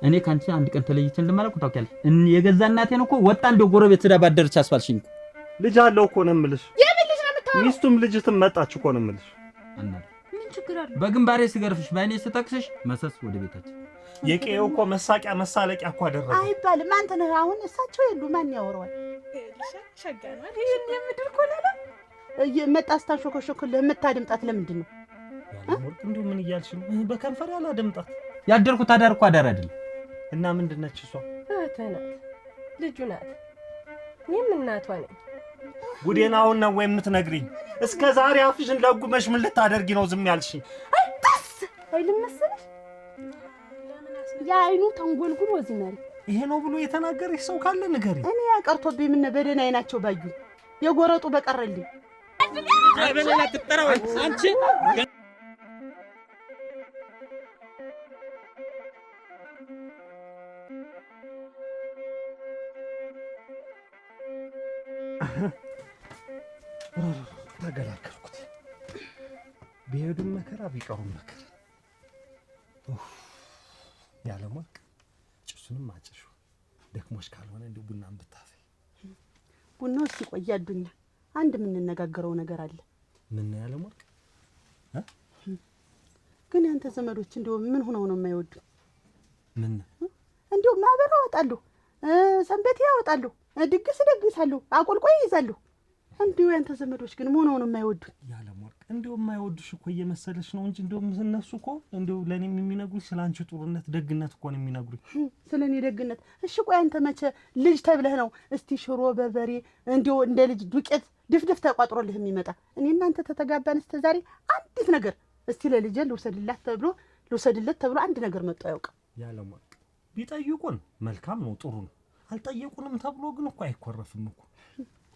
እኔ ካንቺ አንድ ቀን ተለይቼን እንደማላውቅ ታውቂያለሽ። የገዛ እናቴን እኮ ወጣ እንደው ጎረቤት ስዳ ባደረች አስፋልሽኝ። ልጅ አለው እኮ ነው የምልሽ። የምን ልጅ ነው የምታወራው? ሚስቱም ልጅትም መጣች እኮ ነው የምልሽ። ምን ችግር አለ? በግንባሬ ስገርፍሽ ባይኔ ስጠቅስሽ መሰስ ወደ ቤታችን የቄው እኮ መሳቂያ መሳለቂያ እኮ አደረገ አይባልም። አንተ ነህ አሁን እሳቸው የሉ ማን ያወራዋል? ሸጋና ይሄን የምድር ኮላላ መጣ ስታሾከሾክልህ የምታድምጣት ለምንድን ነው? ያለወርቅ እንደው ምን እያልሽ ነው? በከንፈር ያላድምጣት ያደርኩት አዳርኩ አዳር አይደል እና ምንድን ነች እሷ? እህቴ ናት፣ ልጁ ናት። እኔም እናቷ ነኝ። ጉዴን አሁን ነው ወይ የምትነግሪኝ? እስከ ዛሬ አፍሽን ለጉመሽ ምን ልታደርጊ ነው ዝም ያልሽኝ? አይታስ አይልም መሰለሽ የአይኑ ተንጎልጉሎ ወዝመሪ ይሄ ነው ብሎ የተናገረሽ ሰው ካለ ንገሪ። እኔ ያቀርቶብኝ ምን በደና አይናቸው ባዩ የጎረጡ በቀረልኝ በሌላ ትጠራው አንቺ ተገላገልኩት። ቢሄዱም መከራ ቢቀሩም መከራ። ያለወርቅ ጭሱንም አጭሹ ደክሞሽ ካልሆነ እንዲሁ ቡናም ብታፈይ። ቡናው ሲቆይ አዱኛ አንድ የምንነጋገረው ነገር አለ። ምን ነው ያለወርቅ? ግን ያንተ ዘመዶች እንደው ምን ሆነው ነው የማይወዱ? ምን እንደው ማህበር ያወጣሉ፣ ሰንበቴ ያወጣሉ፣ ድግስ ደግሳሉ፣ አቆልቆይ ይይዛሉ። እንደው ያንተ ዘመዶች ግን ምን ሆነው ነው የማይወዱ? ያለወርቅ እንደው የማይወዱሽ እኮ እየመሰለሽ ነው እንጂ እንደው እነሱ እኮ እንደው ለኔም የሚነግሩኝ ስላንቺ ጥሩነት ደግነት እኮ ነው የሚነግሩኝ። ስለኔ ደግነት? እሺ ቆይ አንተ መቼ ልጅ ተብለህ ነው እስቲ ሽሮ በበሬ እንደው እንደ ልጅ ዱቄት ድፍድፍ ተቋጥሮልህ የሚመጣ? እኔ እናንተ ተተጋባን እስከ ዛሬ አንዲት ነገር እስቲ ለልጄ ልውሰድለት ተብሎ አንድ ነገር መጥቶ አያውቅም። ያለወርቅ ቢጠይቁን መልካም ነው ጥሩ ነው። አልጠየቁንም ተብሎ ግን እኮ አይኮረፍም እኮ።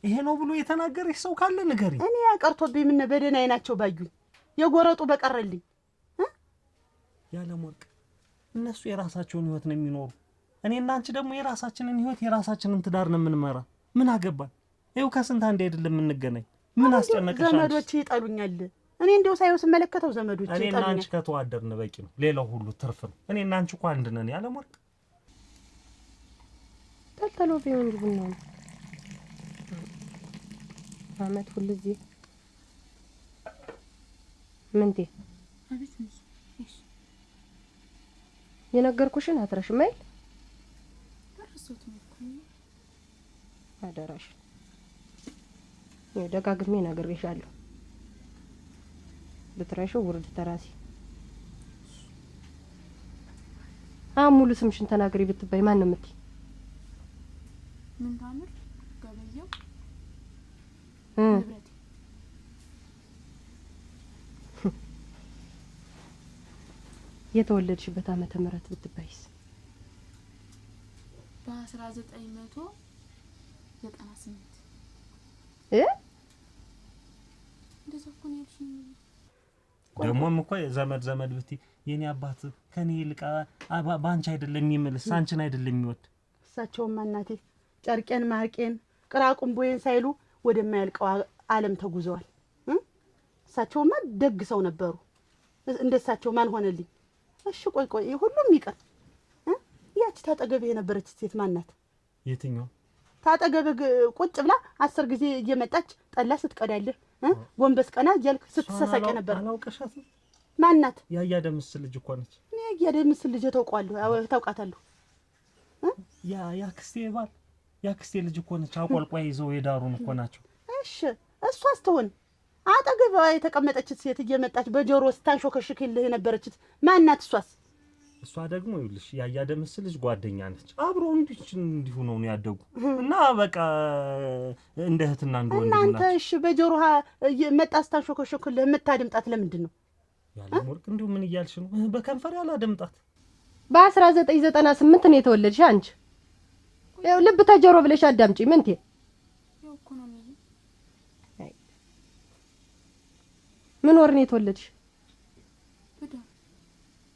ይሄ ነው ብሎ የተናገረሽ ሰው ካለ ንገሪ። እኔ ያቀርቶብኝ ምን በደና አይናቸው ባዩኝ የጎረጡ በቀረልኝ። ያለወርቅ እነሱ የራሳቸውን ህይወት ነው የሚኖሩ። እኔና አንቺ ደግሞ የራሳችንን ህይወት የራሳችንን ትዳር ነው የምንመራ። ምን አገባን? ይኸው ከስንት አንዴ አይደለም የምንገናኝ። ምን አስጨነቀሽ? ዘመዶች ይጠሉኛል። እኔ እንደው ሳይው ስመለከተው ዘመዶች ይጠሉኛል። እኔና አንቺ ከተዋደርን በቂ ነው። ሌላው ሁሉ ትርፍ ነው። እኔና አንቺ እኮ አንድ ነን ያለወርቅ። ተልተሎ ቢሆን ቡና ነው አመት ሁሉ እዚህ ምንቴ አቤት ነሽ? እሺ የነገርኩሽን አትረሽም አይደል? ተረሱት ነው እኮ አደራሽ ደጋግሜ ነግሬሻለሁ። ብትረሺው ውርድ ተራሲ። ሙሉ ስምሽን ተናገሪ ብትባይ ማን ነው የምትይ? ምን ታምር ገበየው ንብረቴ የተወለድሽበት ዓመተ ምህረት ብትባይስ? በ1998 እንደዛ እኮ ነው ያልሽኝ። ደግሞም እኮ ዘመድ ብትይ የኔ አባት ከኔ ይልቅ ባንቺ አይደለም የሚመልስ አንቺን አይደለም የሚወድ። እሳቸውማ እናቴ ጨርቄን ማርቄን ቅራቁምቦዬን ሳይሉ ወደማያልቀው ዓለም ተጉዘዋል። እሳቸውማ ደግ ሰው ነበሩ። እንደሳቸው ማን ሆነልኝ? እሺ ቆይ ሁሉም ይቀር። ያቺ ታጠገብ የነበረች ሴት ማን ናት? የትኛው? ታጠገብ ቁጭ ብላ 10 ጊዜ እየመጣች ጠላ ስትቀዳልህ ጎንበስ ቀና እያልክ ስትሰሳቂ ነበር። አላውቀሻት? ማን ናት? ያያ ደምስ ልጅ እኮ ነች። እኔ ያያ ደምስ ልጅ ታውቃታለሁ። ያክስቴ ልጅ እኮ ነች። አቆልቋይ ይዘው የዳሩን እኮ ናቸው። እሺ እሷስ ትሆን አጠገቧ የተቀመጠች ሴት እየመጣች በጆሮ ስታንሾከሽክልህ የነበረች ማን ናት? እሷ ደግሞ ይኸውልሽ ያያ ደምስ ልጅ ጓደኛ ነች። አብረው እንዲሁ ነው ያደጉ እና በቃ እንደ እህትና እንደ ወንድም ናቸው። እናንተ እሺ በጆሮ መጣ ስታንሾከሽክልህ የምታድምጣት ለምንድን ነው? ያለወርቅ እንዲሁ ምን እያልሽ ነው? በከንፈር ያላድምጣት። በ1998 ነው የተወለድሽ አንቺ። ያው ልብ ተጆሮ ብለሽ አዳምጪ። ምንቴ ያው እኮ ነው የሚል ምን ወር ነው የተወለድሽ?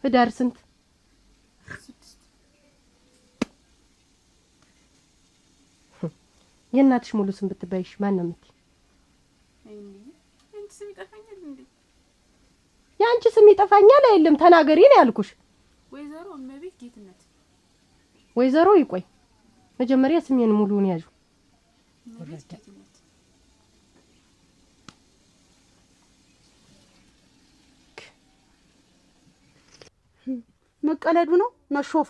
ህዳር ስንት? 6 የእናትሽ ሙሉ ስም ብትባይሽ ማን ነው የምትይ? አንቺ ስም ይጠፋኛል እንዴ? ያንቺ ስም ይጠፋኛል አይደለም ተናገሪ ነው ያልኩሽ። ወይዘሮ እመቤት ጌትነት። ወይዘሮ ይቆይ መጀመሪያ ስሜን ሙሉውን ያዡ። መቀለዱ ነው መሾፉ።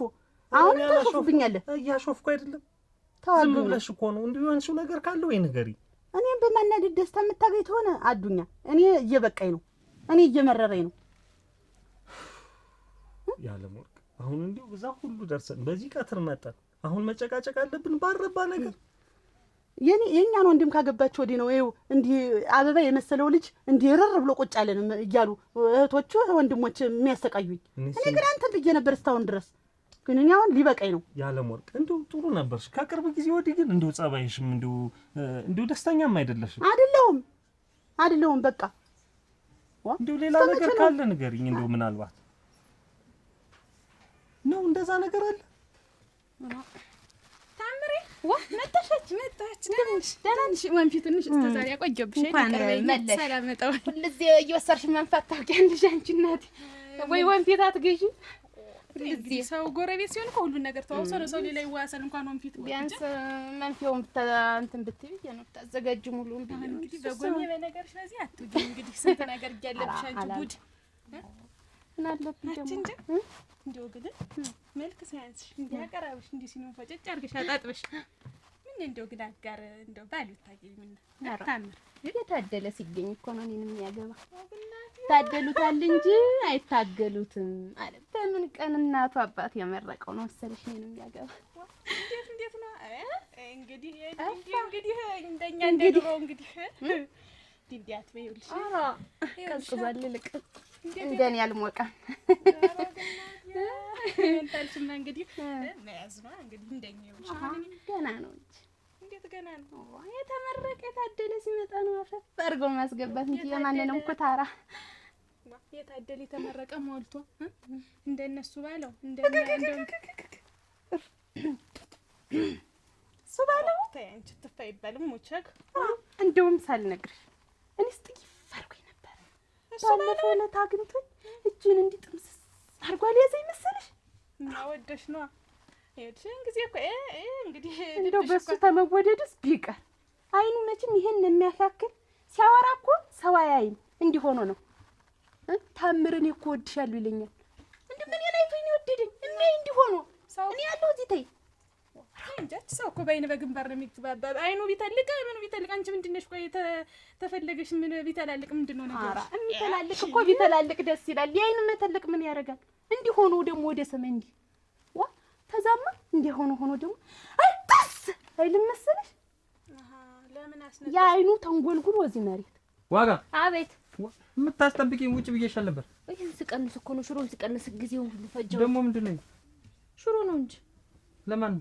አሁን ታሾፍብኛለህ። እያሾፍኩ አይደለም። ተዋል ዝም ብለሽ እኮ ነው። እንዲሁ የሆንሽው ነገር ካለ ወይ ንገሪ። እኔም በማናደድ ደስታ የምታገኝ ተሆነ አዱኛ፣ እኔ እየበቃኝ ነው። እኔ እየመረረኝ ነው። ያለምወርቅ አሁን እንዲሁ እዛ ሁሉ ደርሰን በዚህ ቀትር መጣን። አሁን መጨቃጨቅ አለብን ባረባ ነገር? የኛን ወንድም ካገባችሁ ወዲህ ነው ይኸው እንዲህ አበባ የመሰለው ልጅ እንዲህ ረር ብሎ ቁጭ አለን እያሉ እህቶቹ ወንድሞች የሚያሰቃዩኝ። እኔ ግን አንተን ብዬ ነበር እስካሁን ድረስ፣ ግን እኔ አሁን ሊበቃኝ ነው። ያለምወርቅ እንደው ጥሩ ነበርሽ። ከቅርብ ጊዜ ወዲህ ግን እንደው ጸባይሽም እንደው ደስተኛም አይደለሽም። አይደለሁም በቃ እንደው ሌላ ነገር ካለ ንገሪኝ። እንደው ምናልባት ነው እንደዛ ነገር አለ። ታምሬ መጣች። ደህና ነሽ? ወንፊት ትንሽ እስከ ዛሬ አቆየሁብሽ። ሰላም መጣሁ። ሁልጊዜ እየወሰድሽ መንፋት ታውቂያለሽ አንቺ እናቴ። ወይ ወንፊት አትገዢ? ሁልጊዜ ሰው ጎረቤት ሲሆን እኮ ሁሉን ነገር ተዋውሶ ነው ሰው ሌላ ይዋሰል እንኳን ወንፊት ቢያንስ መንፊውን እንትን ብትይ ነው ታዘጋጅ ሙሉ እንግዲህ በጎኔ በነገርሽ በዚህ አትውጂ። እንግዲህ ስንት ነገር እያለብሽ አንቺ ጉድ ምን አለብኝ ደግሞ እንደው ግን መልክ ሳያንስሽ እንዲህ አቀራብሽ እንዲህ ሲኖር ፈጨጭ አድርገሽ አጣጥበሽ ምን እንደው ግን አጋር እንደው ባል ብታገኝ ምን ታምር የታደለ ሲገኝ እኮ ነው እኔን የሚያገባ። ታደሉታል እንጂ አይታገሉትም አለ። በምን ቀን እናቱ አባት የመረቀው ነው መሰለሽ እኔን የሚያገባ? እንዴት ነው እንግዲህ እንደኛ እንደድሮ እንግዲህ ዲዲያት በይልሽ። ቀዝቅዟል ልቅ እንደኔ ያልሞቀም እንታልሽማ እንግዲህ መያዝ ነው እንግዲህ እንደኛ ይውልሽ። ገና ነው እንጂ እንዴት ገና ነው? የተመረቀ የታደለ ሲመጣ ነው አፈፍ አድርገው ማስገባት እንጂ የማንንም ኩታራ የታደለ የተመረቀ ሞልቶ እንደነሱ ባለው እንደው ሱባለው ታንቺ ትፋይባልም ሞቸክ እንደውም ሳልነግርሽ እኔስ ጥቂት ፈርኩኝ ነበር። ባለፈው ዕለት አግኝቶኝ እጁን እንዲጥምስ አርጓል ያዘኝ መሰለሽ። እና ወደሽ ነው ይሄን ጊዜ እኮ እንግዲህ እንደው በሱ ተመወደድስ ቢቀር አይኑ መቼም ይሄን የሚያካክል ሲያወራ እኮ ሰው አያይም። እንዲህ ሆኖ ነው ታምርን እኮ ወድሻለሁ ይለኛል። እንዴ ምን አይቶኝ ነው ወደደኝ? እኔ እንዲህ ሆኖ ሰው እኔ ያለው እዚህ ተይ እንጃች ሰው እኮ በአይነ በግንባር ነው የሚግባባ። አይኑ ቢተልቅ ምኑ ቢተልቅ አንቺ ምንድነሽ? ቆይ ተፈለገሽ ምን ቢተላልቅ ምንድነው ነገር? አራ ቢተላልቅ እኮ ቢተላልቅ ደስ ይላል። የአይኑ መተልቅ ምን ያደርጋል? እንዲህ ሆኖ ደግሞ ወደ ሰማይ እንዲህ ዋ ተዛማ እንዲህ ሆኖ ደግሞ አይጣስ አይልም መሰለሽ? ለምን አስነሳ የአይኑ ተንጎልጉል ወዚህ መሬት ዋጋ አቤት የምታስጠብቂኝ ውጭ ብዬሻል ነበር። ይሄን ስቀንስ እኮ ነው ሽሮን ስቀንስ ጊዜውን ሁሉ ፈጀው። ደግሞ ምንድነው? ሽሮ ነው እንጂ ለማን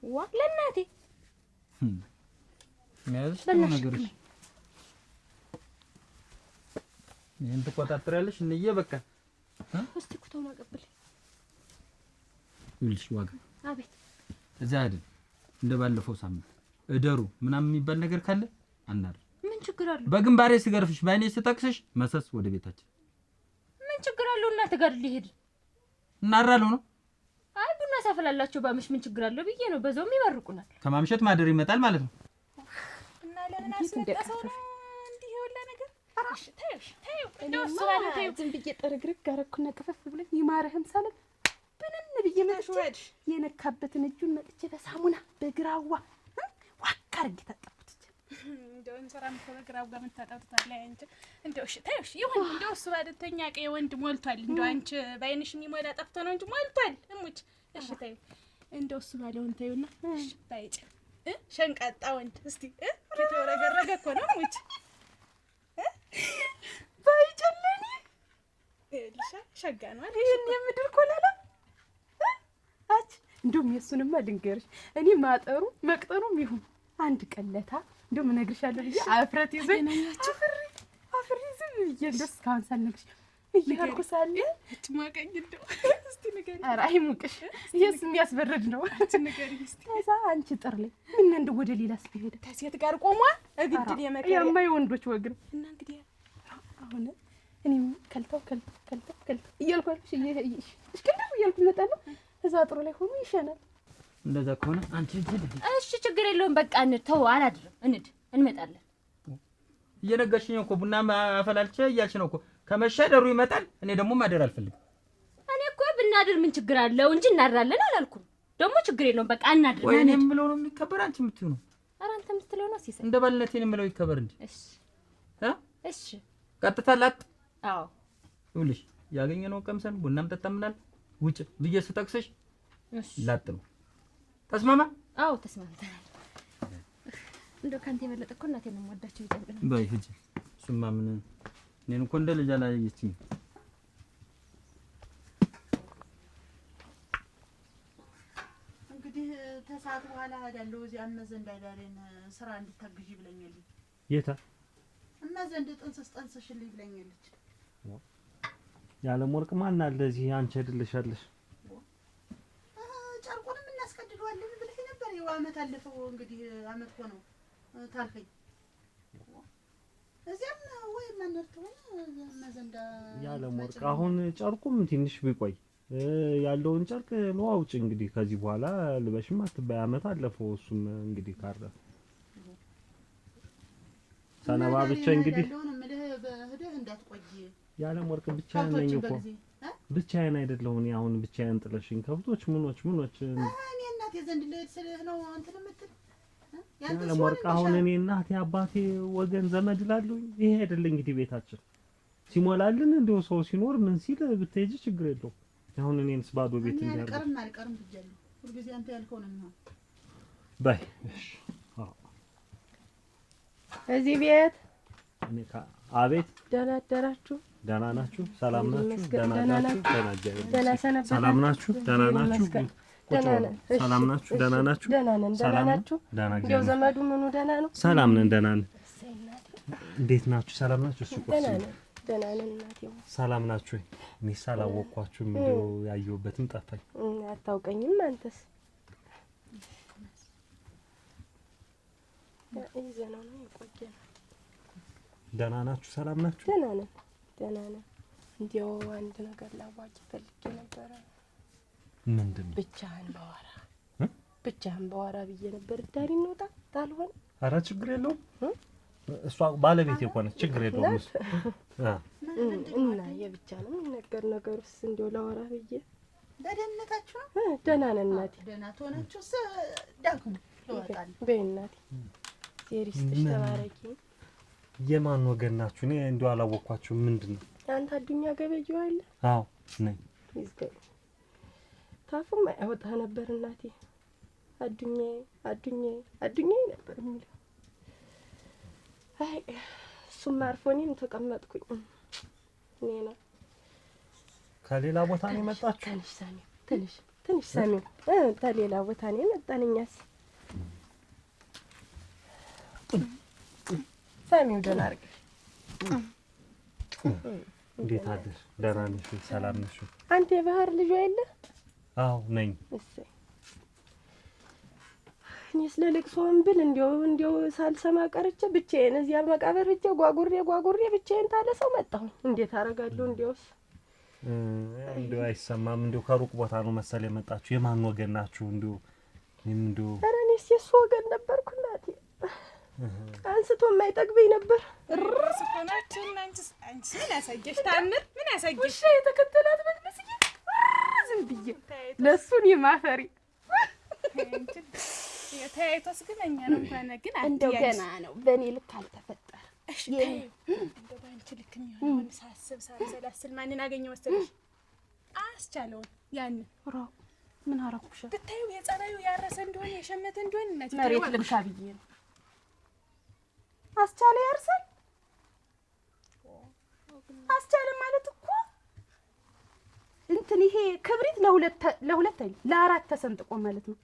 ዋ ለእናቴ የሚያዝሽ ነገርሽ ይሄን ተቆጣጣሪያለሽ እንዬ በቃ እስቲ ኩታውን አቀብል ይልሽ ዋጋ አቤት እዛ አይደል እንደባለፈው ሳምንት እደሩ ምናምን የሚባል ነገር ካለ አናር ምን ችግር አለው? በግንባሬ ስገርፍሽ ባይኔ ስጠቅስሽ መሰስ ወደ ቤታችን ምን ችግር አለው? እናንተ ጋር ሊሄድ እናራለው ነው። አይ ቡና ሳፈላላችሁ ባምሽ ምን ችግር አለው ብዬ ነው። በዛውም ይባርቁናል። ከማምሸት ማደር ይመጣል ማለት ነው። እና ለምን አስነጣሰው ነው እንዲህ ይወላ ነገር? አራሽ ታይሽ እንደው ሰዋለ ታዩ ዝም ብዬ ጠረግረግ አረኩና ቀፈፍ ብለ ይማረህም ሳለ በነን ብዬ መጥቼ የነካበትን እጁን መጥቼ በሳሙና በግራዋ ዋካር ገታጠብኩት። እንደው እንሰራም ከግራው ጋር መታጣጣለ አንቺ እንደው እሺ ታይሽ ይሁን እንደው እሱ ባደተኛ ቀይ ወንድ ሞልቷል። እንደው አንቺ ባይንሽ የሚሞላ ጠፍቶ ነው እንጂ ሞልቷል። እሙች እሺ ታዩ እንደው እሱ ባለውን ታዩና እሺ ባይጭ ሸንቃጣ ወንድ እስቲ ከተወረገረገ እኮ ነው እሙች ባይጨለኒ እልሻ ሸጋ ነው አይደል? ይሄን የምድር ኮላላ አች እንደውም የሱንማ ልንገርሽ እኔ ማጠሩ መቅጠሩም ይሁን አንድ ቀለታ እንደውም እነግርሻለሁ ብዬ አፍረት ይዘኝ አፍሪ ዝም ይየለስ ካን ሳልነግርሽ እያልኩ ሳለ እትማቀኝ እንደው እስቲ ንገሪ። ኧረ አይሙቅሽ ይሄስ የሚያስበርድ ነው። አንቺ ንገሪ እስቲ ከዛ አንቺ ጥርሌ ምን እንደው ወደ ሌላ ስቢሄድ ከሴት ጋር ቆሟ እግድል የመከረ ያማይ ወንዶች ወግር እና እንግዲህ አሁን እኔም ከልተው እያልኩ እሽከንደው እያልኩ እመጣለሁ። እዛ ጥሩ ላይ ሆኖ ይሸናል። እንደዛ ከሆነ አንቺ እሺ ችግር የለውም በቃ እንተው አላድርም እንመጣለን እየነገርሽኝ እኮ ቡና አፈላልቼ እያልሽ ነው እኮ ከመሸደሩ ይመጣል እኔ ደግሞ ማደር አልፈልግም እኔ እኮ ብናድር ምን ችግር አለው እንጂ እናድራለን አላልኩም ደግሞ ችግር የለውም በቃ እናድር ወይ እኔ የምለው ነው የሚከበር አንቺ የምትይው ነው ኧረ አንተ የምትለው ነው ሲሰ እንደ ባልነቴ የምለው ይከበር እንጂ እሺ ቀጥታ ላጥ አዎ ይኸውልሽ ያገኘነው ቀምሰን ቡናም ጠጣምናል ውጭ ብዬ ስጠቅስሽ ላጥ ነው ተስማማ አዎ ተስማምተናል እንደው ካንተ የበለጠ እኮ እናቴን ነው የምወዳቸው ይጠብቅ ነው በይ ሂጂ እሱማ ምን እኔን እኮ እንደ ልጅ አላየችኝ እንግዲህ ተሳት በኋላ ሄዳለሁ እዚያ እነዘንድ አይዳሬን ስራ እንድታግዢ ብለኛለች የታ እነዘንድ ጥንስሽልኝ ብለኛለች ያለም ወርቅ ማን አለ እዚህ አንቺ አይደለሻለሽ ጨርቁንም እናስቀድደዋለን ብለሽ ነበር ይኸው አመት አለፈው እንግዲህ አመት ሆነው ታልፈኝ እዚያም ወይ ማንርተው እነዘንዳ ያለም ወርቅ አሁን ጨርቁም ትንሽ ቢቆይ ያለውን ጨርቅ ለዋውጭ እንግዲህ ከዚህ በኋላ ልበሽም አትባይ አመት አለፈው እሱም እንግዲህ ካረ ሰነባ ብቻ እንግዲህ ያለውን ምልህ በህደህ እንዳትቆይ ያለም ወርቅ ብቻዬን ነኝ እኮ ብቻዬን አይደለሁ እኔ አሁን ብቻዬን ጥለሽኝ ከብቶች ምኖች እኔ እናቴ ዘንድ ልሄድ ስልህ ነው አንተ ለምትል ያለም ወርቅ አሁን እኔ እናቴ አባቴ ወገን ዘመድ ላሉኝ ይሄ አይደል እንግዲህ ቤታችን ሲሞላልን እንደው ሰው ሲኖር ምን ሲል ብትሄጂ ችግር የለውም አሁን እኔንስ ባዶ ቤት እንዲያርግ አልቀርም ብያለሁ ሁሉ ጊዜ አንተ ያልከው ነው የሚሆነው ባይ እሺ እዚህ ቤት እኔ አቤት ደህና አደራችሁ ደህና ናችሁ ሰላም ናችሁ ደህና ናችሁ ደህና ሰነበታችሁ ሰላም ናችሁ ደህና ናችሁ ሰላም ናችሁ ደህና ናችሁ ደህና ነን ደህና ናችሁ እንደው ዘመዱ ምኑ ደህና ነው ሰላም ነን ደህና ነን እንዴት ናችሁ ሰላም ናችሁ እሱ ደህና ነን እናቴ ሰላም ናችሁ እኔ ሳላወቅኳችሁ እንደው ያየሁበትም ጠፋኝ አታውቀኝም አንተስ ይዘናው ነው ይቆየን ደህና ናችሁ ሰላም ናችሁ ደህና ነን እንዴው አንድ ነገር ላዋቂ ፈልጌ ነበር ምንድነው ብቻህን ባወራ ብዬ ነበር ዳሪ እንውጣ ታልሆነ ኧረ ችግር የለውም እሷ ባለቤት የሆነች ችግር የለውም እሱ እና የብቻ ነው የሚነገር ነገሩስ እንደው ላወራ ብዬ በደህንነታችሁ ደህና ነን እናቴ ደህና ትሆናችሁስ ዳግም ይወጣል በይ እናቴ ሴሪስትሽ ተባረኪ የማን ወገን ናችሁ እኔ እንደው አላወቅኳችሁ ምንድነው አንተ አዱኛ ገበየው አለ አዎ ነኝ ይዝገኝ ታፉም አይወጣ ነበር እናቴ አዱኛ ነበር የሚለው አይ እሱም አርፎኔም ተቀመጥኩኝ እኔና ከሌላ ቦታ ነው የመጣችሁ ትንሽ ሳሚ ከሌላ ቦታ ነው የመጣንኛስ ሳሚው ደህና አድርገሽ እንዴት አደር ደህና ነሽ ሰላም ነሽ አንተ የባህር ልጅ አይደለ አዎ ነኝ እሰይ እኔ ስለ ልቅሶም ብል እንዴው ሳልሰማ ቀርቼ ብቻዬን እዚያ መቃብር ሂጅ ጓጉሬ ብቻዬን ታለ ሰው መጣሁኝ እንዴት አደርጋለሁ እንዴውስ እንደው አይሰማም እንደው ከሩቅ ቦታ ነው መሰል የመጣችሁ የማን ወገን ናችሁ እንደው ኧረ እኔስ የእሱ ወገን ነበርኩ እናቴ አንስቶ የማይጠግበኝ ነበር ስኮናችሁ አንቺስ ምን ያሳየሽ ታምር ምን ያሳየሽ ውሻ የተከተላት በመስጊ ዝም ብዬ ለሱን የማፈሪ ተያይቶስ ግን እኛ ነው እንኳን ግን እንደው ገና ነው በእኔ ልክ አልተፈጠረ እሺ እንደው ባንቺ ልክ የሚሆን ሳሰላስል ማንን አገኘው መሰለሽ አስቻለውን ያንን ምን አረኩሽ ብታዩ የጸራዩ ያረሰ እንደሆነ የሸመተ እንደሆነ እናት መሬት ልብሻ ብዬ ነው አስቻለ ያርሰል አስቻለ ማለት እኮ እንትን ይሄ ክብሪት ለሁለት ለአራት ተሰንጥቆ ማለት ነው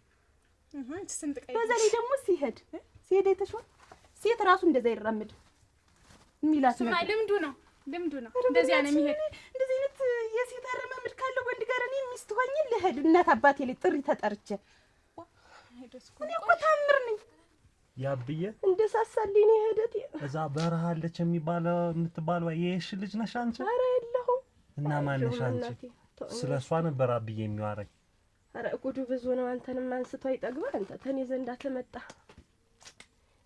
ስንጥቀይ በዛ ላይ ደግሞ ሲሄድ አይተሽው ሴት ራሱ እንደዛ ይራመድ ሚላት ነው ልምዱ ነው እንደዚህ ነው የሚሄድ እንደዚህ አይነት የሴት አረማመድ ካለው ወንድ ጋር እኔ ሚስት ሆኜ ልሄድ እናት አባቴ ላይ ጥሪ ተጠርቼ እኔ እኮ ታምር ነኝ ያብዬ እንደሳሳልኝ ነው ሄደት እዛ በረሃ አለች የምትባለው የሽ ልጅ ነሽ አንቺ ኧረ የለሁም እና ማን ነሽ አንቺ ስለሷ ነበር አብዬ የሚዋረኝ ኧረ ጉዱ ብዙ ነው። አንተንም አንስቶ አይጠግብህ። አንተ ተኔ ዘንድ አትመጣ።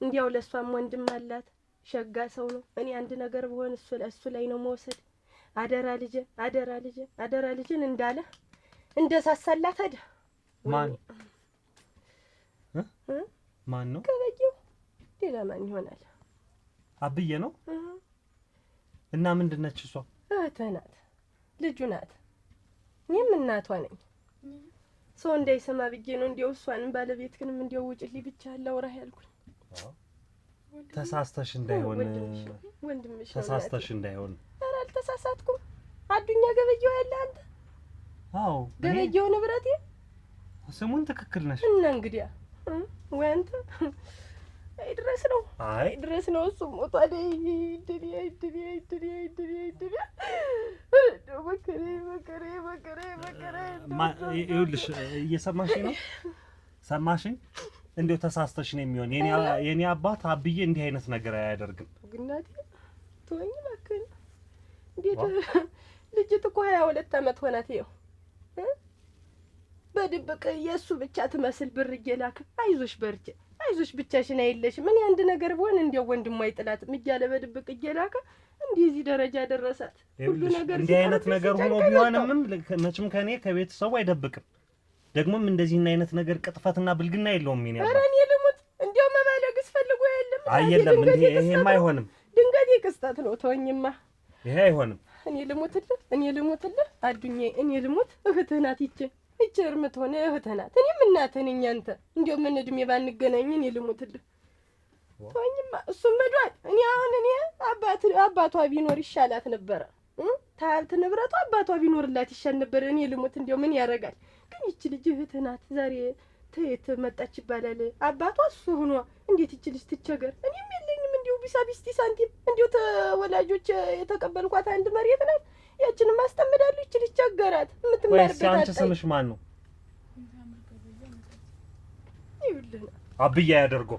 እንዲያው ለሷም ወንድም አላት፣ ሸጋ ሰው ነው። እኔ አንድ ነገር ብሆን እሱ ላይ ነው መውሰድ። አደራ ልጄ፣ አደራ ልጄ፣ አደራ ልጅን እንዳለ እንደሳሳላት ሄደ። ማን ነው? ገበየው። ሌላ ማን ይሆናል? አብዬ ነው። እና ምንድን ነች እሷ? እህትህ ናት፣ ልጁ ናት። እኔም እናቷ ነኝ። ሰው እንዳይሰማ ብዬ ነው እንዲያው እሷንም ባለቤትህንም እንዲያው ውጭልኝ ብቻ አላውራህ ያልኩኝ። ተሳስተሽ እንዳይሆን ወንድምሽ ተሳስተሽ እንዳይሆን። ኧረ አልተሳሳትኩም። አዱኛ ገበየው ያለ አንተ? አዎ ገበየው ንብረቴ። ስሙን ትክክል ነሽ። እና እንግዲያ ወይ አንተ ድረስ ነው። ድረስ ነው። እሱ ሞቷል። ይኸውልሽ እየሰማሽኝ ነው? ሰማሽኝ? እንዴው ተሳስተሽ ነው የሚሆን። የኔ አባት አብዬ እንዲህ አይነት ነገር አያደርግም። ግናቴ ተወኝ እባክህ። እንዴት ልጅት እኮ 22 ዓመት ሆናት። ይኸው በድብቅ የእሱ ብቻ ትመስል ብር እየላክ አይዞሽ በርቺ፣ አይዞሽ ብቻሽን አይለሽም። እኔ አንድ ነገር ብሆን እንዲያው ወንድሟ አይጥላትም እያለ በድብቅ እየላከ እንደዚህ ደረጃ ደረሳት። ሁሉ ነገር እንዲህ አይነት ነገር ሆኖ ቢሆንም መቼም ከኔ ከቤተሰቡ አይደብቅም። ደግሞም እንደዚህ አይነት ነገር ቅጥፈትና ብልግና የለውም። ምን ያለው? ኧረ እኔ ልሙት እንዲያው መባለግስ ፈልጎ የለም። አይደለም እንዴ? ይሄማ አይሆንም። ድንገት ክስተት ነው። ተወኝማ። ይሄ አይሆንም። እኔ ልሙትልህ አዱኜ፣ እኔ ልሙት። እህትህ ናት ይቺ እርምት ሆነ እህትህ ናት። እኔም እናትህ ነኝ። አንተ እንዲያው ምን እድሜ ባንገናኝ እኔ ልሙትልህ። ተወኝማ። እሱም መዷል። እኔ አባቷ ቢኖር ይሻላት ነበረ። ታብት ንብረቷ አባቷ ቢኖርላት ይሻል ነበር። እኔ ልሙት እንዲያው ምን ያደርጋል? ግን ይቺ ልጅ እህትህ ናት። ዛሬ ተየት መጣች ይባላል። አባቷ እሱ ሆኖ እንዴት ይቺ ልጅ ትቸገር? እኔም የለኝም እንዲሁ ቢሳቢስቲ ሳንቲም እንዲሁ ተወላጆች የተቀበልኳት አንድ መሬት ናት። ያችንም አስጠምዳለሁ። ይቺ ልጅ ቸገራት። የምትማርበት አንቺ ስምሽ ማን ነው? ይኸውልህ አብዬ አያደርገው።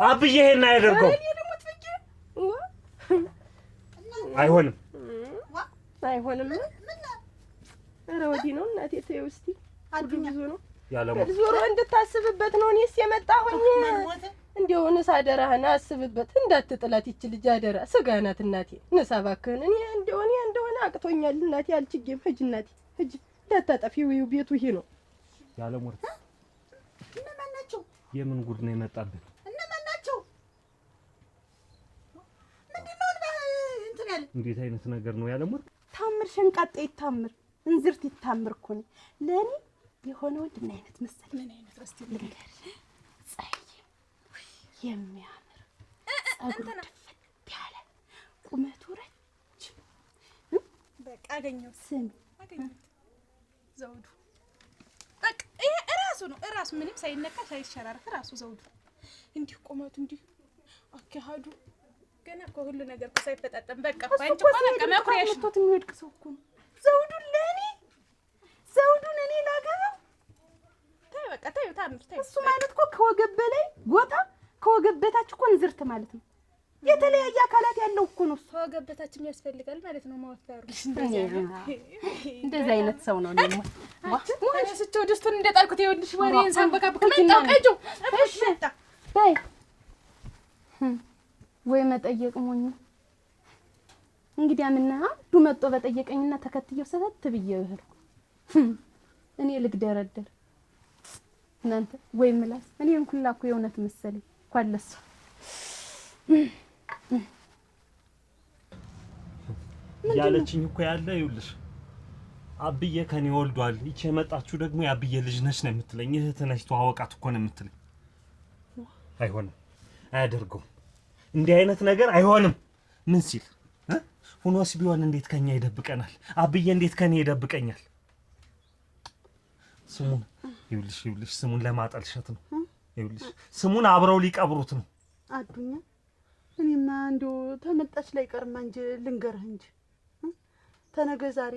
አብዬ ይሄን አያደርገው። እኔ ልሙት ብዬ አይሆንም፣ አይሆንም። ኧረ ወዲህ ነው እናቴ። ተይው እስኪ አዱኝ ብዙ ነው ያለሞት ዞሮ እንድታስብበት ነው እኔስ የመጣሁኝ። እንዲያው ንሳ አደራህን አስብበት፣ እንዳትጥላት ይች ልጅ አደራ። ስጋ ናት እናቴ። ንሳ እባክህን። እኔ እንደሆነ አቅቶኛል እናቴ። አልችጌም። ሂጅ እናቴ ሂጅ፣ እንዳታጠፊው። ቤቱ ይሄ ነው። ያለሞት እነማን ናቸው? የምን ጉድ ነው የመጣብን? እነማን ናቸው? ምንድነው እንትን ያለ? እንዴት አይነት ነገር ነው ያለሞት? ታምር ሸንቃጤ ይታምር፣ እንዝርት ይታምር እኮ ነው ለኔ የሆነ ወንድ። ምን አይነት መሰለኝ? ምን አይነት እስቲ ልንገርሽ። ፀሐይ የሚያምር ጸጉሩ ድፍት ያለ ቁመቱ ረጅም። በቃ አገኘሁት። ስም አገኘሁት። ዘውዱ በቃ ይሄ እራሱ ምንም ሳይነካ ሳይሸራረፍ እራሱ ዘውዱ። እንዲሁ ቁመቱ እንዲሁ አካሄዱ ገና ከሁሉ ነገር ሳይፈጣጠም በቃ ባንቺ በቃ መኩሪያሽ ነው። የሚወድቅ ሰው እኮ ነው ዘውዱን ለኔ ዘውዱን እኔ ላገባው። ተይ በቃ ተይ ታምር ተይ። እሱ ማለት እኮ ከወገብ በላይ ጎታ ከወገብ በታች እኮ እንዝርት ማለት ነው። የተለያየ አካላት ያለው እኮ ነው። ከወገብ በታችም ያስፈልጋል ማለት ነው ማወፈሩ። እንደዚህ አይነት ሰው ነው ደግሞ ስቸው ድስቱን እንደጣልኩት ይኸውልሽ ወሬን ሳንበካብክ መጣው ቀጆ። እሺ በይ ወይ መጠየቅ ሞኝ። እንግዲህ አምና አንዱ መጥቶ በጠየቀኝና ተከትየው ሰተት ብዬው ይሄድኩ። እኔ ልግደረደር እናንተ ወይ ምላስ። እኔን ኩላ እኮ የእውነት መሰለኝ ኳለስ ያለችኝ እኮ ያለ ይኸውልሽ አብዬ ከኔ ወልዷል። ይቺ የመጣችሁ ደግሞ የአብዬ ልጅ ነች ነው የምትለኝ። እህት ነች ተዋወቃት እኮ ነው የምትለኝ። አይሆንም፣ አያደርገውም። እንዲህ አይነት ነገር አይሆንም። ምን ሲል ሆኖስ ቢሆን እንዴት ከኛ ይደብቀናል? አብዬ እንዴት ከኔ ይደብቀኛል? ስሙን ይኸውልሽ ስሙን ለማጠልሸት ነው። ይኸውልሽ ስሙን አብረው ሊቀብሩት ነው። አዱኛ እኔማ እንደው ተመጣች ላይ ቀርማ እንጂ ልንገርህ እንጂ ተነገ ዛሬ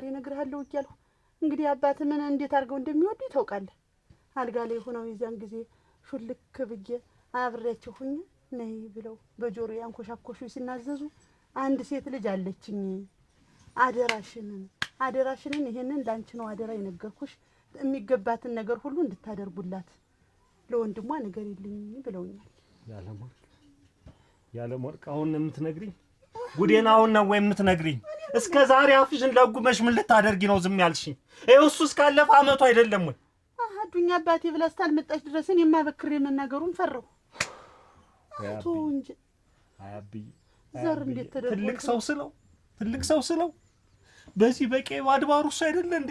እነግርሃለሁ እያልኩ እንግዲህ አባት ምን እንዴት አድርገው እንደሚወዱ ታውቃለህ። አልጋ ላይ ሆነው የዚያን ጊዜ ሹልክ ብዬ አብሬያቸው ሁኜ ነይ ብለው በጆሮ ያንኮሻኮሹ ሲናዘዙ አንድ ሴት ልጅ አለችኝ። አደራሽንን ይሄንን ላንቺ ነው አደራ የነገርኩሽ። የሚገባትን ነገር ሁሉ እንድታደርጉላት ለወንድሟ ነገር ይልኝ ብለውኛል። ያለሞርቅ አሁን የምትነግሪኝ ጉዴን አሁን ነው ወይ የምትነግሪኝ? እስከ ዛሬ አፍሽን ለጉመሽ ምን ልታደርጊ ነው ዝም ያልሽኝ? ይኸው እሱ እስካለፈ አመቱ አይደለም ወይ? አዱኛ አባቴ ብላ እስካልመጣች ድረስ እኔ የማበክሬ መናገሩን ፈራሁ። አቶ እንጂ አያብይ ዘር እንዴት ተደርጎ ትልቅ ሰው ስለው በዚህ በቄው አድባሩ እሱ አይደለ እንዴ?